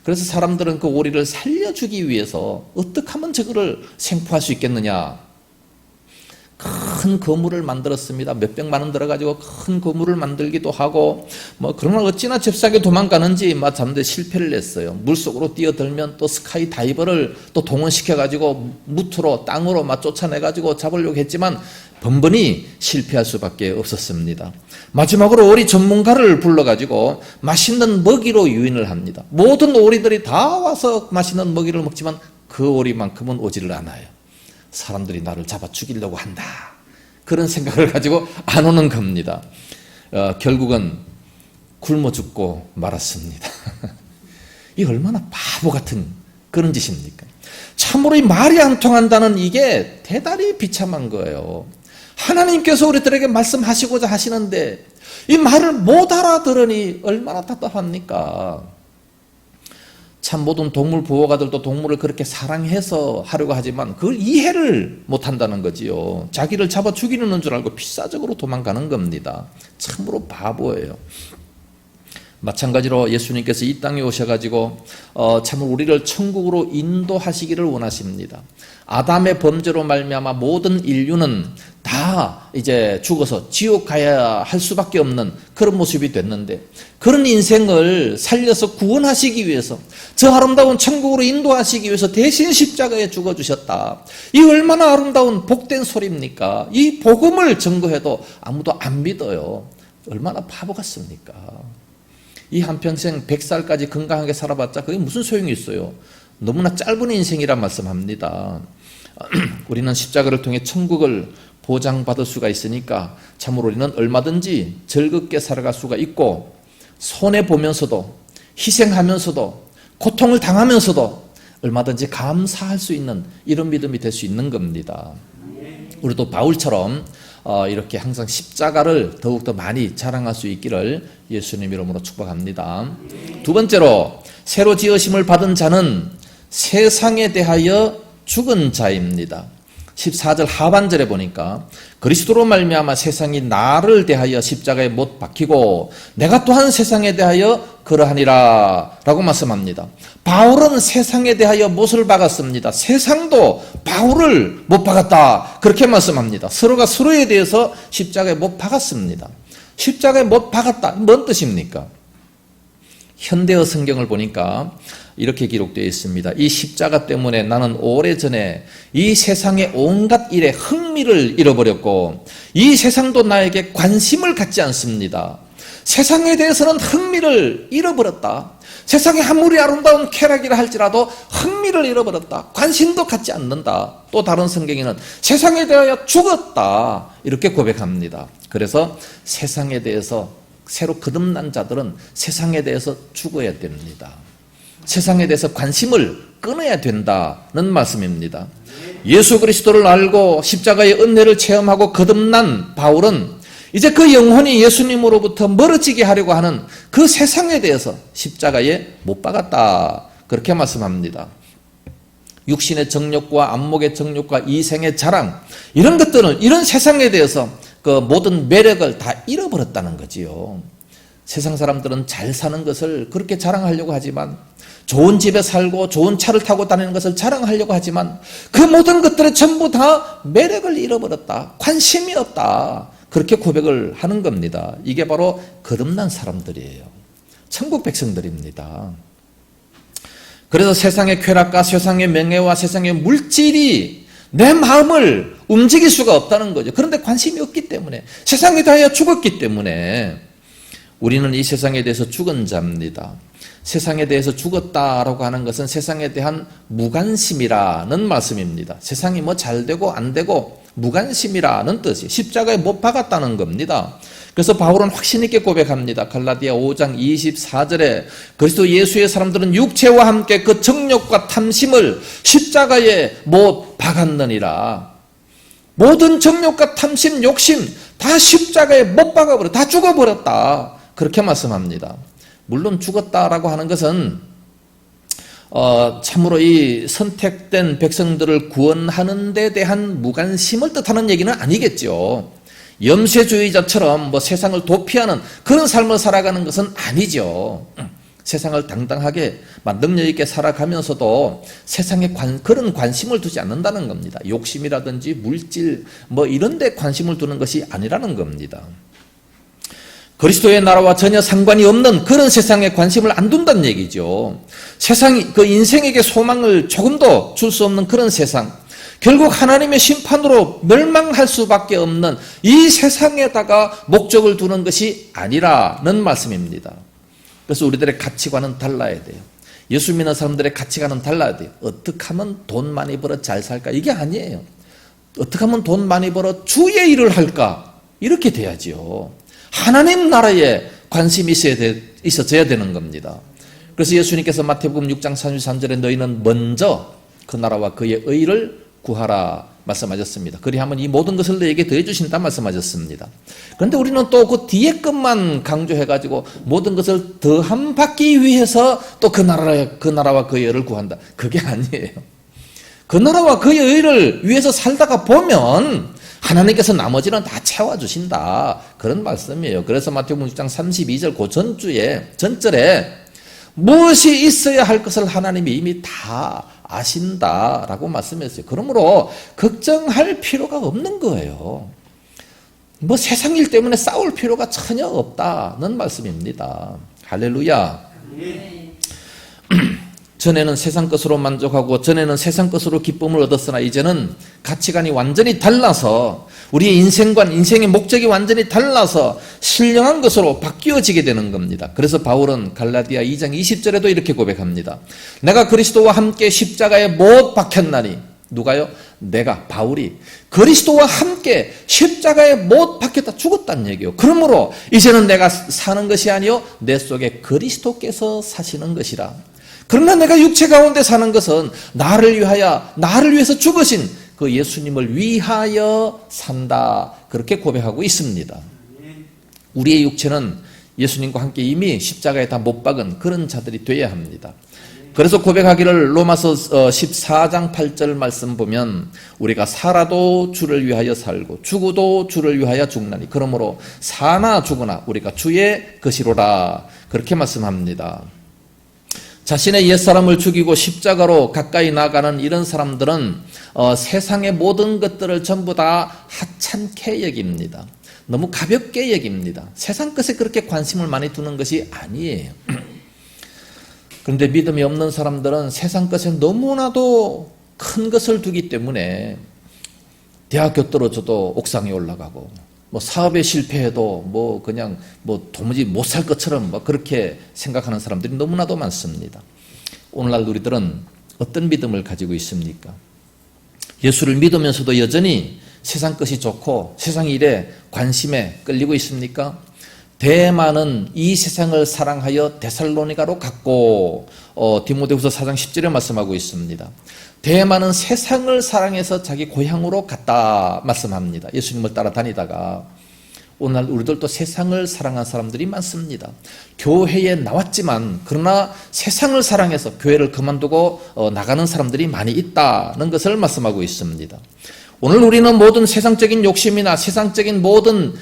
그래서 사람들은 그 오리를 살려주기 위해서 어떻게 하면 저거를 생포할 수 있겠느냐, 큰 거물을 만들었습니다. 몇백만 원 들어가지고 큰 거물을 만들기도 하고, 그러면 어찌나 잽싸게 도망가는지 잠대 실패를 했어요. 물속으로 뛰어들면 또 스카이 다이버를 또 동원시켜가지고 무트로 땅으로 쫓아내가지고 잡으려고 했지만 번번이 실패할 수밖에 없었습니다. 마지막으로 오리 전문가를 불러가지고 맛있는 먹이로 유인을 합니다. 모든 오리들이 다 와서 맛있는 먹이를 먹지만 그 오리만큼은 오지를 않아요. 사람들이 나를 잡아 죽이려고 한다, 그런 생각을 가지고 안 오는 겁니다. 결국은 굶어 죽고 말았습니다. 이 얼마나 바보 같은 그런 짓입니까? 참으로 이 말이 안 통한다는 이게 대단히 비참한 거예요. 하나님께서 우리들에게 말씀하시고자 하시는데 이 말을 못 알아들으니 얼마나 답답합니까? 참 모든 동물 보호가들도 동물을 그렇게 사랑해서 하려고 하지만 그걸 이해를 못한다는 거지요. 자기를 잡아 죽이는 줄 알고 필사적으로 도망가는 겁니다. 참으로 바보예요. 마찬가지로 예수님께서 이 땅에 오셔가지고 참으로 우리를 천국으로 인도하시기를 원하십니다. 아담의 범죄로 말미암아 모든 인류는 다 이제 죽어서 지옥 가야 할 수밖에 없는 그런 모습이 됐는데, 그런 인생을 살려서 구원하시기 위해서, 저 아름다운 천국으로 인도하시기 위해서 대신 십자가에 죽어주셨다. 이 얼마나 아름다운 복된 소리입니까? 이 복음을 증거해도 아무도 안 믿어요. 얼마나 바보 같습니까? 이 한평생 100살까지 건강하게 살아봤자 그게 무슨 소용이 있어요? 너무나 짧은 인생이란 말씀합니다. 우리는 십자가를 통해 천국을 보장받을 수가 있으니까 참으로 우리는 얼마든지 즐겁게 살아갈 수가 있고, 손해보면서도 희생하면서도 고통을 당하면서도 얼마든지 감사할 수 있는 이런 믿음이 될 수 있는 겁니다. 우리도 바울처럼 이렇게 항상 십자가를 더욱더 많이 자랑할 수 있기를 예수님 이름으로 축복합니다. 두 번째로 새로 지으심을 받은 자는 세상에 대하여 죽은 자입니다. 14절 하반절에 보니까 그리스도로 말미암아 세상이 나를 대하여 십자가에 못 박히고 내가 또한 세상에 대하여 그러하니라 라고 말씀합니다. 바울은 세상에 대하여 못을 박았습니다. 세상도 바울을 못 박았다 그렇게 말씀합니다. 서로가 서로에 대해서 십자가에 못 박았습니다. 십자가에 못 박았다 뭔 뜻입니까? 현대어 성경을 보니까 이렇게 기록되어 있습니다. 이 십자가 때문에 나는 오래전에 이 세상의 온갖 일에 흥미를 잃어버렸고 이 세상도 나에게 관심을 갖지 않습니다. 세상에 대해서는 흥미를 잃어버렸다. 세상에 아무리 아름다운 쾌락이라 할지라도 흥미를 잃어버렸다. 관심도 갖지 않는다. 또 다른 성경에는 세상에 대하여 죽었다. 이렇게 고백합니다. 그래서 세상에 대해서 새로 거듭난 자들은 세상에 대해서 죽어야 됩니다. 세상에 대해서 관심을 끊어야 된다는 말씀입니다. 예수 그리스도를 알고 십자가의 은혜를 체험하고 거듭난 바울은 이제 그 영혼이 예수님으로부터 멀어지게 하려고 하는 그 세상에 대해서 십자가에 못 박았다 그렇게 말씀합니다. 육신의 정욕과 안목의 정욕과 이생의 자랑 이런 것들은 이런 세상에 대해서 그 모든 매력을 다 잃어버렸다는 거지요. 세상 사람들은 잘 사는 것을 그렇게 자랑하려고 하지만 좋은 집에 살고 좋은 차를 타고 다니는 것을 자랑하려고 하지만 그 모든 것들에 전부 다 매력을 잃어버렸다. 관심이 없다. 그렇게 고백을 하는 겁니다. 이게 바로 거듭난 사람들이에요. 천국 백성들입니다. 그래서 세상의 쾌락과 세상의 명예와 세상의 물질이 내 마음을 움직일 수가 없다는 거죠. 그런데 관심이 없기 때문에 세상에 대하여 죽었기 때문에 우리는 이 세상에 대해서 죽은 자입니다. 세상에 대해서 죽었다라고 하는 것은 세상에 대한 무관심이라는 말씀입니다. 세상이 뭐 잘되고 안되고 무관심이라는 뜻이 십자가에 못 박았다는 겁니다. 그래서 바울은 확신 있게 고백합니다. 갈라디아 5장 24절에 그리스도 예수의 사람들은 육체와 함께 그 정욕과 탐심을 십자가에 못 박았느니라. 모든 정욕과 탐심, 욕심 다 십자가에 못 박아버려, 다 죽어버렸다. 그렇게 말씀합니다. 물론 죽었다라고 하는 것은 참으로 이 선택된 백성들을 구원하는 데 대한 무관심을 뜻하는 얘기는 아니겠죠. 염세주의자처럼 뭐 세상을 도피하는 그런 삶을 살아가는 것은 아니죠. 세상을 당당하게 능력 있게 살아가면서도 세상에 그런 관심을 두지 않는다는 겁니다. 욕심이라든지 물질 뭐 이런 데 관심을 두는 것이 아니라는 겁니다. 그리스도의 나라와 전혀 상관이 없는 그런 세상에 관심을 안 둔다는 얘기죠. 세상이 그 인생에게 소망을 조금도 줄 수 없는 그런 세상, 결국 하나님의 심판으로 멸망할 수밖에 없는 이 세상에다가 목적을 두는 것이 아니라는 말씀입니다. 그래서 우리들의 가치관은 달라야 돼요. 예수 믿는 사람들의 가치관은 달라야 돼요. 어떻게 하면 돈 많이 벌어 잘 살까? 이게 아니에요. 어떻게 하면 돈 많이 벌어 주의 일을 할까? 이렇게 돼야지요. 하나님 나라에 관심이 있어져야 되는 겁니다. 그래서 예수님께서 마태복음 6장 33절에 너희는 먼저 그 나라와 그의 의를 구하라 말씀하셨습니다. 그리하면 이 모든 것을 너에게 더해 주신다 말씀하셨습니다. 그런데 우리는 또 그 뒤에 것만 강조해가지고 모든 것을 더함 받기 위해서 또 그 나라와 그의 의를 구한다. 그게 아니에요. 그 나라와 그의 의를 위해서 살다가 보면 하나님께서 나머지는 다 채워주신다. 그런 말씀이에요. 그래서 마태복음 6장 32절 그 전절에 무엇이 있어야 할 것을 하나님이 이미 다 아신다라고 말씀했어요. 그러므로 걱정할 필요가 없는 거예요. 뭐 세상 일 때문에 싸울 필요가 전혀 없다는 말씀입니다. 할렐루야. 전에는 세상 것으로 만족하고 전에는 세상 것으로 기쁨을 얻었으나 이제는 가치관이 완전히 달라서 우리의 인생관, 인생의 목적이 완전히 달라서 신령한 것으로 바뀌어지게 되는 겁니다. 그래서 바울은 갈라디아 2장 20절에도 이렇게 고백합니다. 내가 그리스도와 함께 십자가에 못 박혔나니 누가요? 내가 바울이 그리스도와 함께 십자가에 못 박혔다 죽었다는 얘기예요. 그러므로 이제는 내가 사는 것이 아니요 내 속에 그리스도께서 사시는 것이라. 그러나 내가 육체 가운데 사는 것은 나를 위해서 죽으신 그 예수님을 위하여 산다. 그렇게 고백하고 있습니다. 우리의 육체는 예수님과 함께 이미 십자가에 다 못 박은 그런 자들이 되어야 합니다. 그래서 고백하기를 로마서 14장 8절 말씀 보면 우리가 살아도 주를 위하여 살고 죽어도 주를 위하여 죽나니 그러므로 사나 죽으나 우리가 주의 것이로라. 그렇게 말씀합니다. 자신의 옛사람을 죽이고 십자가로 가까이 나가는 이런 사람들은 세상의 모든 것들을 전부 다 하찮게 여깁니다. 너무 가볍게 여깁니다. 세상 것에 그렇게 관심을 많이 두는 것이 아니에요. 그런데 믿음이 없는 사람들은 세상 것에 너무나도 큰 것을 두기 때문에 대학교 떨어져도 옥상에 올라가고 뭐 사업에 실패해도 뭐 그냥 뭐 도무지 못 살 것처럼 뭐 그렇게 생각하는 사람들이 너무나도 많습니다. 오늘날 우리들은 어떤 믿음을 가지고 있습니까? 예수를 믿으면서도 여전히 세상 것이 좋고 세상 일에 관심에 끌리고 있습니까? 대만은 이 세상을 사랑하여 데살로니가로 갔고 디모데후서 4장 10절에 말씀하고 있습니다. 대만은 세상을 사랑해서 자기 고향으로 갔다 말씀합니다. 예수님을 따라다니다가 오늘날 우리들도 세상을 사랑한 사람들이 많습니다. 교회에 나왔지만 그러나 세상을 사랑해서 교회를 그만두고 나가는 사람들이 많이 있다는 것을 말씀하고 있습니다. 오늘 우리는 모든 세상적인 욕심이나 세상적인 모든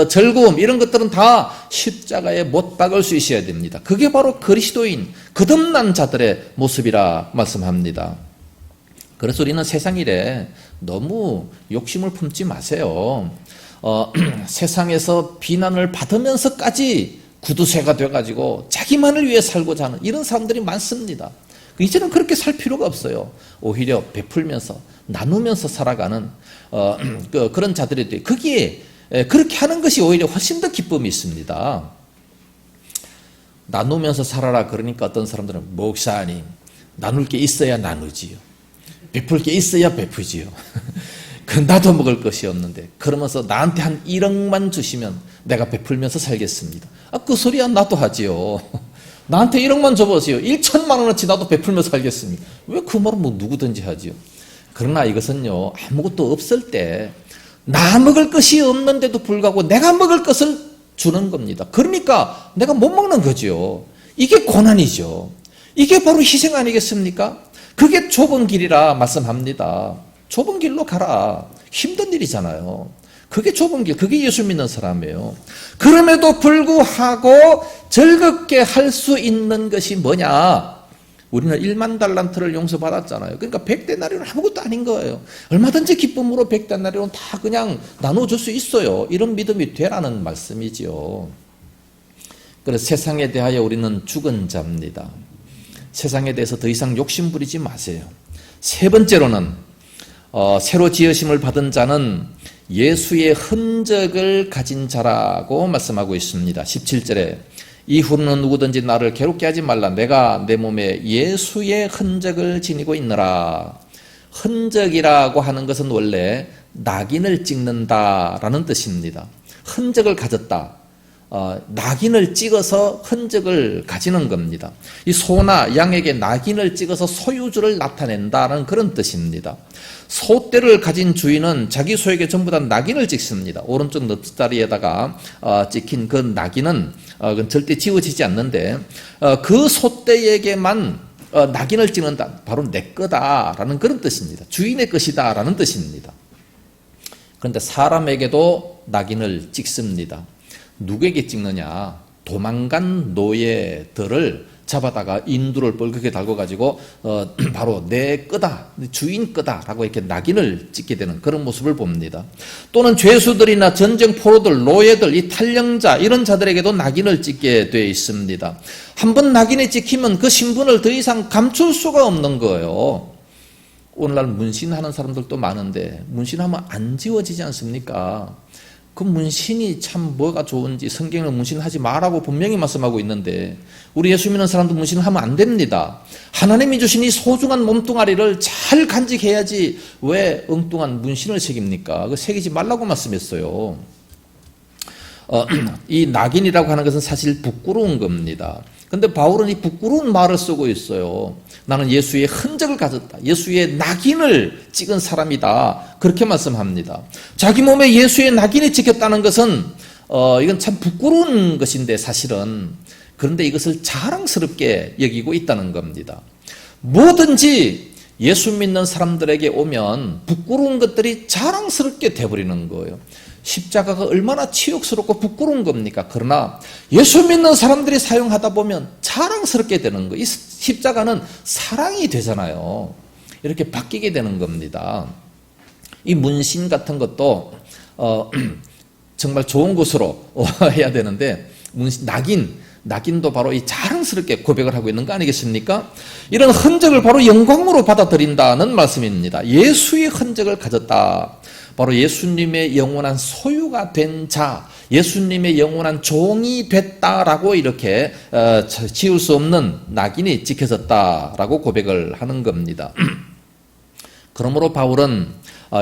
즐거움 이런 것들은 다 십자가에 못 박을 수 있어야 됩니다. 그게 바로 그리스도인 거듭난 자들의 모습이라 말씀합니다. 그래서 우리는 세상 일에 너무 욕심을 품지 마세요. 세상에서 비난을 받으면서까지 구두쇠가 돼가지고 자기만을 위해 살고자 하는 이런 사람들이 많습니다. 이제는 그렇게 살 필요가 없어요. 오히려 베풀면서 나누면서 살아가는 그런 자들이 돼요. 거기에 그렇게 하는 것이 오히려 훨씬 더 기쁨이 있습니다. 나누면서 살아라 그러니까 어떤 사람들은 목사님 나눌 게 있어야 나누지요. 베풀 게 있어야 베푸지요. 나도 먹을 것이 없는데 그러면서 나한테 한 1억만 주시면 내가 베풀면서 살겠습니다. 그 소리야 나도 하지요. 나한테 1억만 줘보세요. 1천만 원어치 나도 베풀면서 살겠습니다. 왜 그 말은 뭐 누구든지 하지요. 그러나 이것은요 아무것도 없을 때 나 먹을 것이 없는데도 불구하고 내가 먹을 것을 주는 겁니다. 그러니까 내가 못 먹는 거죠. 이게 고난이죠. 이게 바로 희생 아니겠습니까? 그게 좁은 길이라 말씀합니다. 좁은 길로 가라. 힘든 일이잖아요. 그게 좁은 길, 그게 예수 믿는 사람이에요. 그럼에도 불구하고 즐겁게 할 수 있는 것이 뭐냐? 우리는 1만 달란트를 용서받았잖아요. 그러니까 100데나리온은 아무것도 아닌 거예요. 얼마든지 기쁨으로 100데나리온 다 그냥 나눠줄 수 있어요. 이런 믿음이 되라는 말씀이지요. 그래서 세상에 대하여 우리는 죽은 자입니다. 세상에 대해서 더 이상 욕심 부리지 마세요. 세 번째로는 새로 지으심을 받은 자는 예수의 흔적을 가진 자라고 말씀하고 있습니다. 17절에 이후로는 누구든지 나를 괴롭게 하지 말라. 내가 내 몸에 예수의 흔적을 지니고 있느라. 흔적이라고 하는 것은 원래 낙인을 찍는다라는 뜻입니다. 흔적을 가졌다. 낙인을 찍어서 흔적을 가지는 겁니다. 이 소나 양에게 낙인을 찍어서 소유주를 나타낸다는 그런 뜻입니다. 소떼를 가진 주인은 자기 소에게 전부 다 낙인을 찍습니다. 오른쪽 넙다리에다가 찍힌 그 낙인은 그건 절대 지워지지 않는데 그 소떼에게만 낙인을 찍는다. 바로 내 거다라는 그런 뜻입니다. 주인의 것이다라는 뜻입니다. 그런데 사람에게도 낙인을 찍습니다. 누구에게 찍느냐? 도망간 노예들을 잡아다가 인두를 뻘겋게 달고가지고 바로 내 거다, 주인 거다라고 이렇게 낙인을 찍게 되는 그런 모습을 봅니다. 또는 죄수들이나 전쟁 포로들, 노예들, 이 탈영자 이런 자들에게도 낙인을 찍게 되어 있습니다. 한번 낙인이 찍히면 그 신분을 더 이상 감출 수가 없는 거예요. 오늘날 문신하는 사람들도 많은데 문신하면 안 지워지지 않습니까? 그 문신이 참 뭐가 좋은지 성경은 문신하지 말라고 분명히 말씀하고 있는데 우리 예수 믿는 사람도 문신을 하면 안 됩니다. 하나님이 주신 이 소중한 몸뚱아리를 잘 간직해야지 왜 엉뚱한 문신을 새깁니까? 그 새기지 말라고 말씀했어요. 이 낙인이라고 하는 것은 사실 부끄러운 겁니다. 근데 바울은 이 부끄러운 말을 쓰고 있어요. 나는 예수의 흔적을 가졌다. 예수의 낙인을 찍은 사람이다. 그렇게 말씀합니다. 자기 몸에 예수의 낙인이 찍혔다는 것은 이건 참 부끄러운 것인데 사실은, 그런데 이것을 자랑스럽게 여기고 있다는 겁니다. 뭐든지 예수 믿는 사람들에게 오면 부끄러운 것들이 자랑스럽게 돼버리는 거예요. 십자가가 얼마나 치욕스럽고 부끄러운 겁니까? 그러나 예수 믿는 사람들이 사용하다 보면 자랑스럽게 되는 거예요. 이 십자가는 사랑이 되잖아요. 이렇게 바뀌게 되는 겁니다. 이 문신 같은 것도 정말 좋은 것으로 해야 되는데, 문신, 낙인도 바로 이 자랑스럽게 고백을 하고 있는 거 아니겠습니까? 이런 흔적을 바로 영광으로 받아들인다는 말씀입니다. 예수의 흔적을 가졌다. 바로 예수님의 영원한 소유가 된 자, 예수님의 영원한 종이 됐다라고 이렇게 지울 수 없는 낙인이 찍혀졌다라고 고백을 하는 겁니다. 그러므로 바울은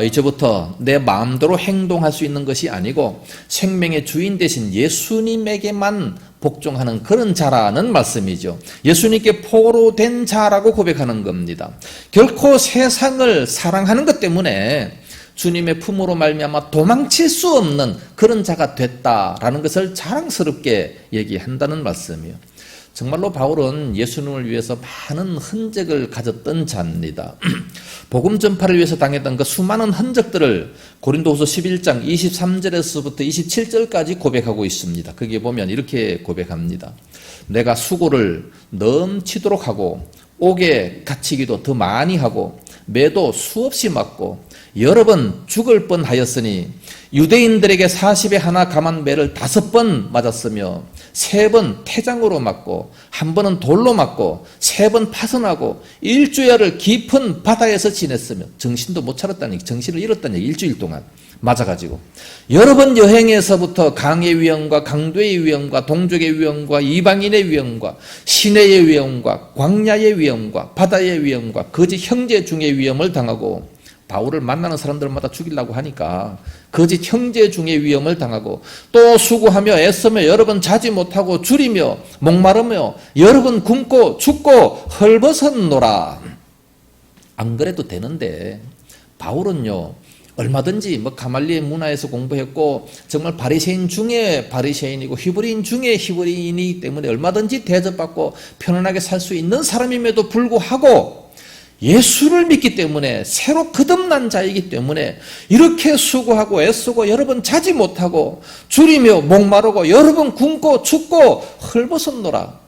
이제부터 내 마음대로 행동할 수 있는 것이 아니고 생명의 주인 되신 예수님에게만 복종하는 그런 자라는 말씀이죠. 예수님께 포로된 자라고 고백하는 겁니다. 결코 세상을 사랑하는 것 때문에 주님의 품으로 말미암아 도망칠 수 없는 그런 자가 됐다라는 것을 자랑스럽게 얘기한다는 말씀이에요. 정말로 바울은 예수님을 위해서 많은 흔적을 가졌던 자입니다. 복음 전파를 위해서 당했던 그 수많은 흔적들을 고린도후서 11장 23절에서부터 27절까지 고백하고 있습니다. 거기에 보면 이렇게 고백합니다. 내가 수고를 넘치도록 하고 옥에 갇히기도 더 많이 하고 매도 수없이 맞고 여러 번 죽을 뻔하였으니 유대인들에게 40에 하나 감한 매를 5번 맞았으며 3번 태장으로 맞고 1번은 돌로 맞고 3번 파선하고 일주일을 깊은 바다에서 지냈으며 정신도 못 차렸다는 얘기, 정신을 잃었다는 얘기, 일주일 동안 맞아가지고 여러 번 여행에서부터 강의 위험과 강도의 위험과 동족의 위험과 이방인의 위험과 시내의 위험과 광야의 위험과 바다의 위험과 거짓 형제 중의 위험을 당하고, 바울을 만나는 사람들마다 죽이려고 하니까 거짓 형제 중의 위험을 당하고 또 수고하며 애쓰며 여러 번 자지 못하고 줄이며 목마르며 여러 번 굶고 죽고 헐벗었노라. 안 그래도 되는데 바울은요, 얼마든지 가말리엘 문화에서 공부했고 정말 바리새인 중에 바리새인이고 히브리인 중에 히브리인이기 때문에 얼마든지 대접받고 편안하게 살 수 있는 사람임에도 불구하고 예수를 믿기 때문에 새로 거듭난 자이기 때문에 이렇게 수고하고 애쓰고 여러 번 자지 못하고 줄이며 목마르고 여러 번 굶고 죽고 헐벗었노라.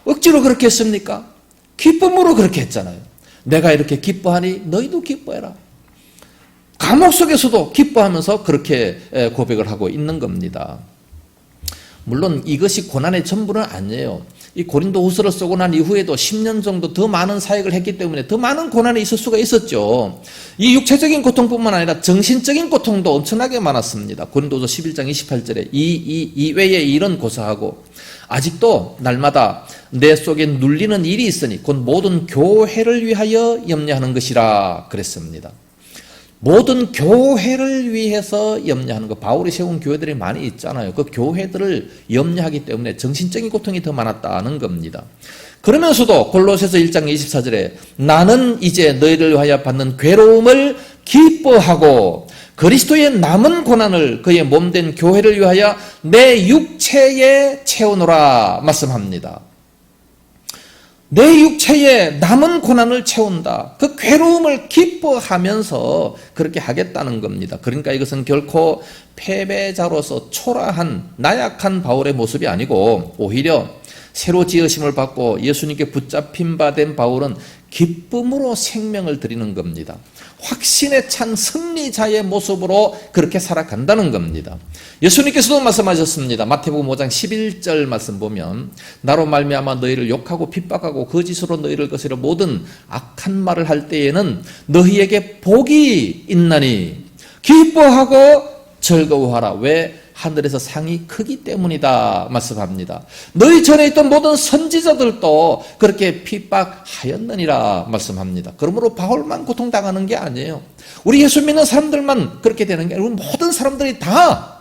억지로 그렇게 했습니까? 기쁨으로 그렇게 했잖아요. 내가 이렇게 기뻐하니 너희도 기뻐해라. 감옥 속에서도 기뻐하면서 그렇게 고백을 하고 있는 겁니다. 물론 이것이 고난의 전부는 아니에요. 이 고린도후서를 쓰고 난 이후에도 10년 정도 더 많은 사역을 했기 때문에 더 많은 고난이 있을 수가 있었죠. 이 육체적인 고통뿐만 아니라 정신적인 고통도 엄청나게 많았습니다. 고린도후서 11장 28절에 이외에 이런 고사하고 아직도 날마다 내 속에 눌리는 일이 있으니 곧 모든 교회를 위하여 염려하는 것이라 그랬습니다. 모든 교회를 위해서 염려하는 것, 바울이 세운 교회들이 많이 있잖아요. 그 교회들을 염려하기 때문에 정신적인 고통이 더 많았다는 겁니다. 그러면서도 골로새서 1장 24절에 나는 이제 너희를 위하여 받는 괴로움을 기뻐하고 그리스도의 남은 고난을 그의 몸된 교회를 위하여 내 육체에 채우노라 말씀합니다. 내 육체에 남은 고난을 채운다. 그 괴로움을 기뻐하면서 그렇게 하겠다는 겁니다. 그러니까 이것은 결코 패배자로서 초라한 나약한 바울의 모습이 아니고 오히려 새로 지으심을 받고 예수님께 붙잡힌 바 된 바울은 기쁨으로 생명을 드리는 겁니다. 확신에 찬 승리자의 모습으로 그렇게 살아간다는 겁니다. 예수님께서도 말씀하셨습니다. 마태복음 5장 11절 말씀 보면 나로 말미암아 너희를 욕하고 핍박하고 거짓으로 너희를 거스려 모든 악한 말을 할 때에는 너희에게 복이 있나니 기뻐하고 즐거워하라. 왜? 하늘에서 상이 크기 때문이다 말씀합니다. 너희 전에 있던 모든 선지자들도 그렇게 핍박하였느니라 말씀합니다. 그러므로 바울만 고통당하는 게 아니에요. 우리 예수 믿는 사람들만 그렇게 되는 게 아니고 모든 사람들이 다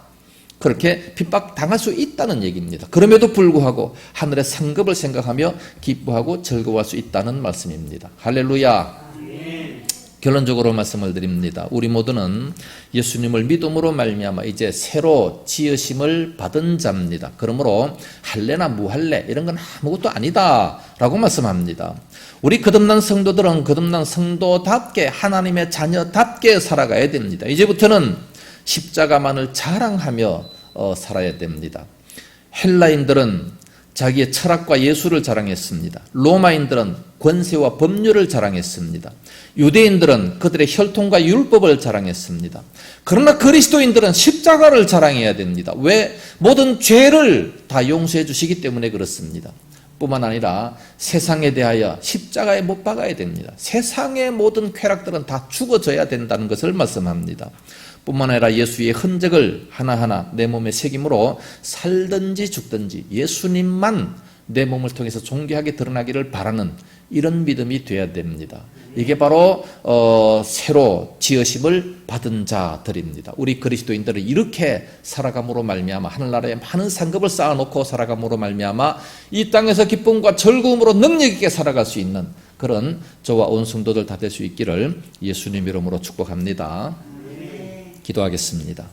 그렇게 핍박당할 수 있다는 얘기입니다. 그럼에도 불구하고 하늘의 상급을 생각하며 기뻐하고 즐거워할 수 있다는 말씀입니다. 할렐루야. 결론적으로 말씀을 드립니다. 우리 모두는 예수님을 믿음으로 말미암아 이제 새로 지으심을 받은 자입니다. 그러므로 할래나 무할래 이런 건 아무것도 아니다 라고 말씀합니다. 우리 거듭난 성도들은 거듭난 성도답게 하나님의 자녀답게 살아가야 됩니다. 이제부터는 십자가만을 자랑하며 살아야 됩니다. 헬라인들은 자기의 철학과 예술을 자랑했습니다. 로마인들은 권세와 법률을 자랑했습니다. 유대인들은 그들의 혈통과 율법을 자랑했습니다. 그러나 그리스도인들은 십자가를 자랑해야 됩니다. 왜? 모든 죄를 다 용서해 주시기 때문에 그렇습니다. 뿐만 아니라 세상에 대하여 십자가에 못 박아야 됩니다. 세상의 모든 쾌락들은 다 죽어져야 된다는 것을 말씀합니다. 뿐만 아니라 예수의 흔적을 하나하나 내 몸에 새김으로 살든지 죽든지 예수님만 내 몸을 통해서 존귀하게 드러나기를 바라는 이런 믿음이 되어야 됩니다. 이게 바로 새로 지으심을 받은 자들입니다. 우리 그리스도인들은 이렇게 살아감으로 말미암아 하늘나라에 많은 상급을 쌓아놓고 살아감으로 말미암아 이 땅에서 기쁨과 즐거움으로 능력 있게 살아갈 수 있는 그런 저와 온 성도들 다 될 수 있기를 예수님 이름으로 축복합니다. 기도하겠습니다.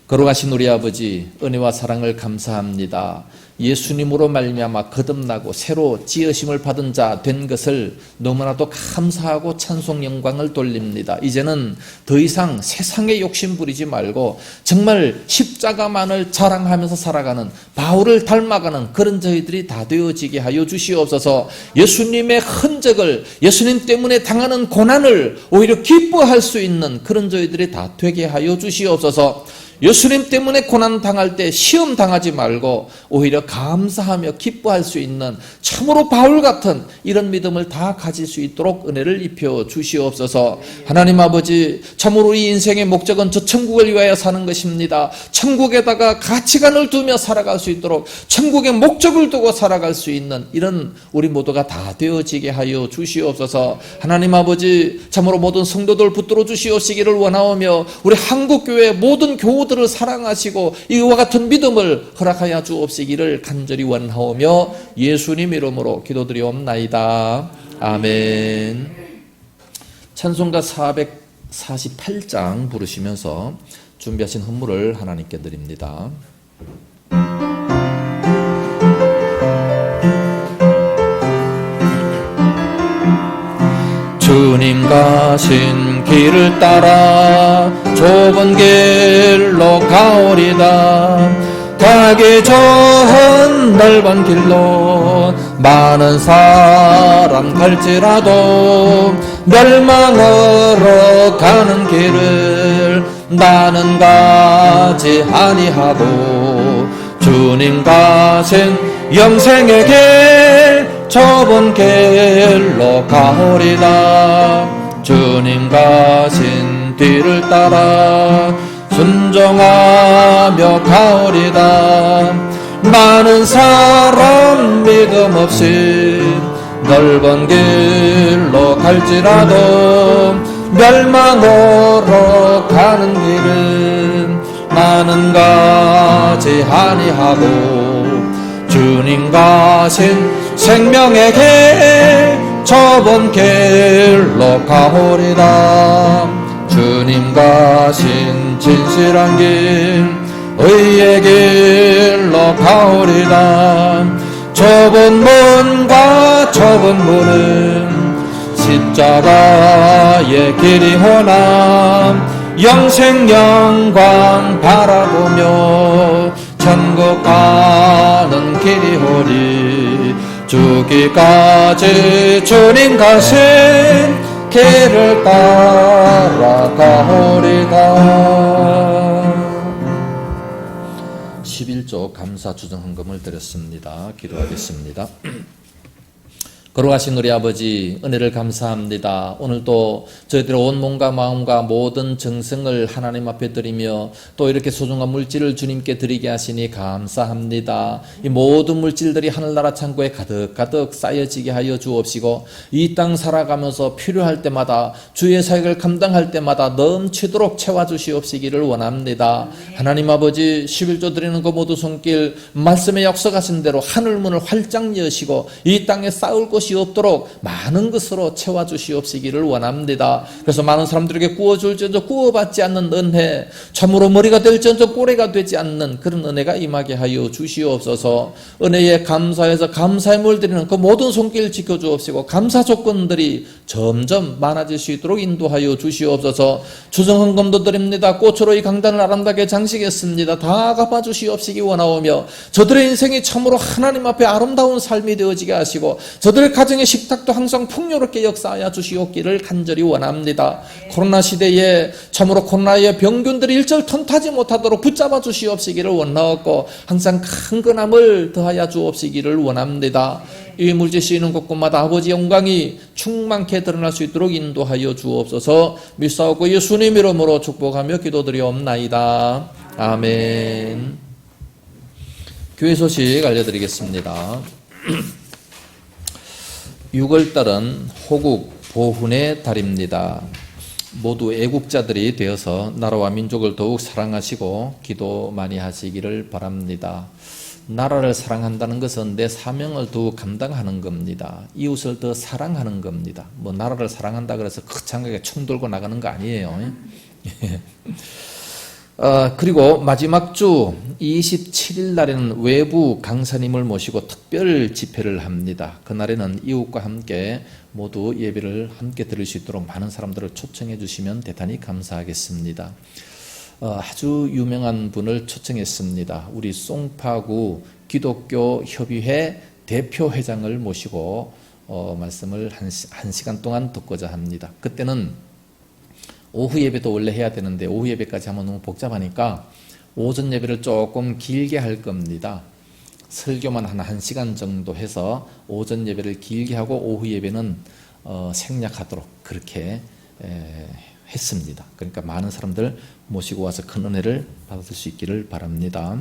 거룩하신 우리 아버지, 은혜와 사랑을 감사합니다. 예수님으로 말미암아 거듭나고 새로 지으심을 받은 자 된 것을 너무나도 감사하고 찬송 영광을 돌립니다. 이제는 더 이상 세상에 욕심 부리지 말고 정말 십자가만을 자랑하면서 살아가는 바울을 닮아가는 그런 저희들이 다 되어지게 하여 주시옵소서. 예수님의 흔적을, 예수님 때문에 당하는 고난을 오히려 기뻐할 수 있는 그런 저희들이 다 되게 하여 주시옵소서. 예수님 때문에 고난 당할 때 시험 당하지 말고 오히려 감사하며 기뻐할 수 있는 참으로 바울 같은 이런 믿음을 다 가질 수 있도록 은혜를 입혀 주시옵소서. 하나님 아버지, 참으로 이 인생의 목적은 저 천국을 위하여 사는 것입니다. 천국에다가 가치관을 두며 살아갈 수 있도록 천국의 목적을 두고 살아갈 수 있는 이런 우리 모두가 다 되어지게 하여 주시옵소서. 하나님 아버지, 참으로 모든 성도들 붙들어 주시옵시기를 원하오며 우리 한국교회 모든 교우들을 사랑하시고 이와 같은 믿음을 허락하여 주옵시기를 간절히 원하오며 예수님 이름으로 기도드리옵나이다. 아멘. 찬송가 448장 부르시면서 준비하신 헌물을 하나님께 드립니다. 주님 가신 길을 따라 좁은 길로 가오리다. 가기 좋은 넓은 길로 많은 사람 갈지라도 멸망으로 가는 길을 나는 가지 아니하고 주님 가신 영생의 길 좁은 길로 가오리다. 주님 가신 뒤를 따라 순종하며 가오리다. 많은 사람 믿음 없이 넓은 길로 갈지라도 멸망으로 가는 길은 나는 가지 아니하고 주님 가신 생명의 길 좁은 길로 가오리다. 주님 가신 진실한 길 의의 길로 가오리다. 좁은 문과 좁은 문은 십자가의 길이오나 영생 영광 바라보며 천국 가는 길이오니 주기까지 주님 가신 길을 따라 가오리다. 11조 감사 주정 헌금을 드렸습니다. 기도하겠습니다. 거룩하신 우리 아버지, 은혜를 감사합니다. 오늘도 저희들의 온 몸과 마음과 모든 정성을 하나님 앞에 드리며 또 이렇게 소중한 물질을 주님께 드리게 하시니 감사합니다. 이 모든 물질들이 하늘나라 창고에 가득가득 쌓여지게 하여 주옵시고 이 땅 살아가면서 필요할 때마다 주의 사역을 감당할 때마다 넘치도록 채워주시옵시기를 원합니다. 하나님 아버지, 11조 드리는 그 모두 손길 말씀에 약속하신 대로 하늘문을 활짝 여시고 이 땅에 쌓을 곳이 없도록 많은 것으로 채워주시옵시기를 원합니다. 그래서 많은 사람들에게 구워줄지언정 구워받지 않는 은혜, 참으로 머리가 될지언정 꼬리가 되지 않는 그런 은혜가 임하게 하여 주시옵소서. 은혜에 감사해서 감사의 물 드리는 그 모든 손길 지켜주옵시고 감사 조건들이 점점 많아질 수 있도록 인도하여 주시옵소서. 주정헌금도 드립니다. 꽃으로 이 강단을 아름답게 장식했습니다. 다 갚아주시옵시기 원하오며 저들의 인생이 참으로 하나님 앞에 아름다운 삶이 되어지게 하시고 저들의 가정의 식탁도 항상 풍요롭게 역사하여 주시옵기를 간절히 원합니다. 코로나 시대에 참으로 코로나의 병균들이 일절 턴타지 못하도록 붙잡아 주시옵시기를 원하옵고 항상 강건함을 더하여 주옵시기를 원합니다. 이 물질 쓰이는 곳곳마다 아버지 영광이 충만케 드러날 수 있도록 인도하여 주옵소서. 믿사옵고 예수님 이름으로 축복하며 기도드리옵나이다. 아멘. 교회 소식 알려드리겠습니다. 6월달은 호국 보훈의 달입니다. 모두 애국자들이 되어서 나라와 민족을 더욱 사랑하시고 기도 많이 하시기를 바랍니다. 나라를 사랑한다는 것은 내 사명을 더욱 감당하는 겁니다. 이웃을 더 사랑하는 겁니다. 뭐 나라를 사랑한다 그래서 거창하게 총 들고 나가는 거 아니에요. 그리고 마지막 주 27일 날에는 외부 강사님을 모시고 특별 집회를 합니다. 그날에는 이웃과 함께 모두 예배를 함께 드릴 수 있도록 많은 사람들을 초청해 주시면 대단히 감사하겠습니다. 아주 유명한 분을 초청했습니다. 우리 송파구 기독교 협의회 대표회장을 모시고 말씀을 한 시간 동안 듣고자 합니다. 그때는 오후 예배도 원래 해야 되는데 오후 예배까지 하면 너무 복잡하니까 오전 예배를 조금 길게 할 겁니다. 설교만 한 1시간 정도 해서 오전 예배를 길게 하고 오후 예배는 생략하도록 그렇게 했습니다. 그러니까 많은 사람들 모시고 와서 큰 은혜를 받을 수 있기를 바랍니다.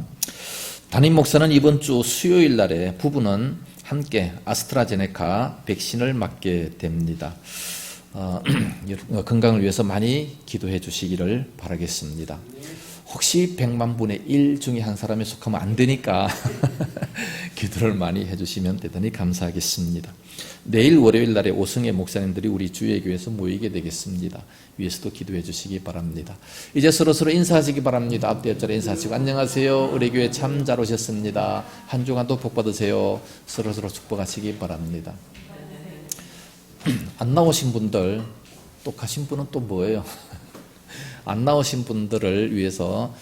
담임 목사는 이번 주 수요일 날에 부부는 함께 아스트라제네카 백신을 맞게 됩니다. 건강을 위해서 많이 기도해 주시기를 바라겠습니다. 혹시 100만 분의 1 중에 한 사람에 속하면 안 되니까 기도를 많이 해주시면 대단히 감사하겠습니다. 내일 월요일 날에 오승혜 목사님들이 우리 주의교회에서 모이게 되겠습니다. 위에서도 기도해 주시기 바랍니다. 이제 서로서로 인사하시기 바랍니다. 앞뒤 옆자로 인사하시고 안녕하세요. 우리 교회 참 잘 오셨습니다. 한 주간도 복 받으세요. 서로서로 축복하시기 바랍니다. 안 나오신 분들, 또 가신 분은 또 뭐예요? 안 나오신 분들을 위해서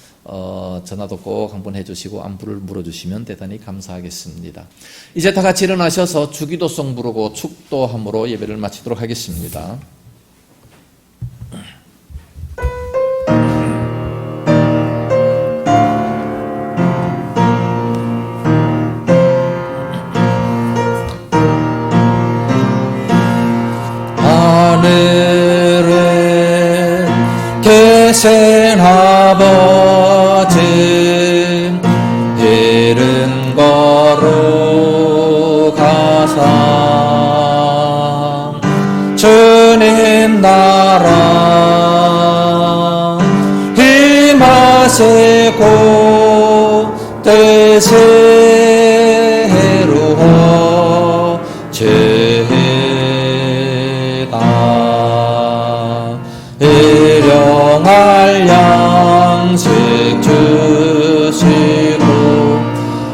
전화도 꼭 한번 해주시고 안부를 물어주시면 대단히 감사하겠습니다. 이제 다 같이 일어나셔서 주기도송 부르고 축도함으로 예배를 마치도록 하겠습니다. 계신 아버지 이름 거룩하사 주님 나라 임하시고 뜻이 이루어지다. 일용할 양식 주시고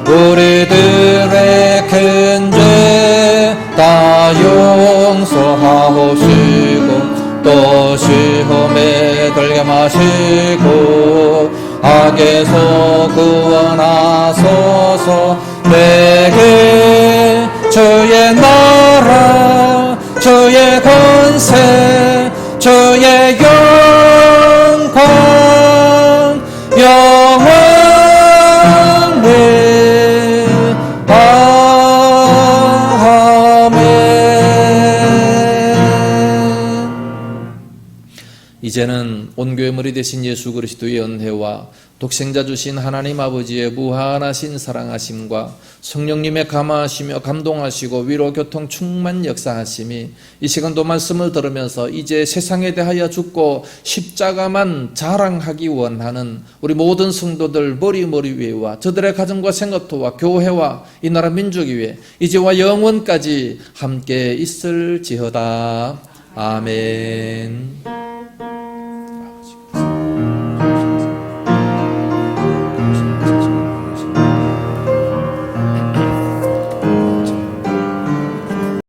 우리들의 큰 죄 다 용서하옵시고 또 시험에 들게 마시고 악에서 구원하소서. 내게 주의 나라 주의 권세 주의 영광 영원히 아멘. 이제는 온교회물이 되신 예수 그리스도의 은혜와 독생자 주신 하나님 아버지의 무한하신 사랑하심과 성령님의 감화하시며 감동하시고 위로 교통 충만 역사하심이 이 시간도 말씀을 들으면서 이제 세상에 대하여 죽고 십자가만 자랑하기 원하는 우리 모든 성도들 머리 위에와 저들의 가정과 생업토와 교회와 이 나라 민족 위에 이제와 영원까지 함께 있을지어다. 아멘.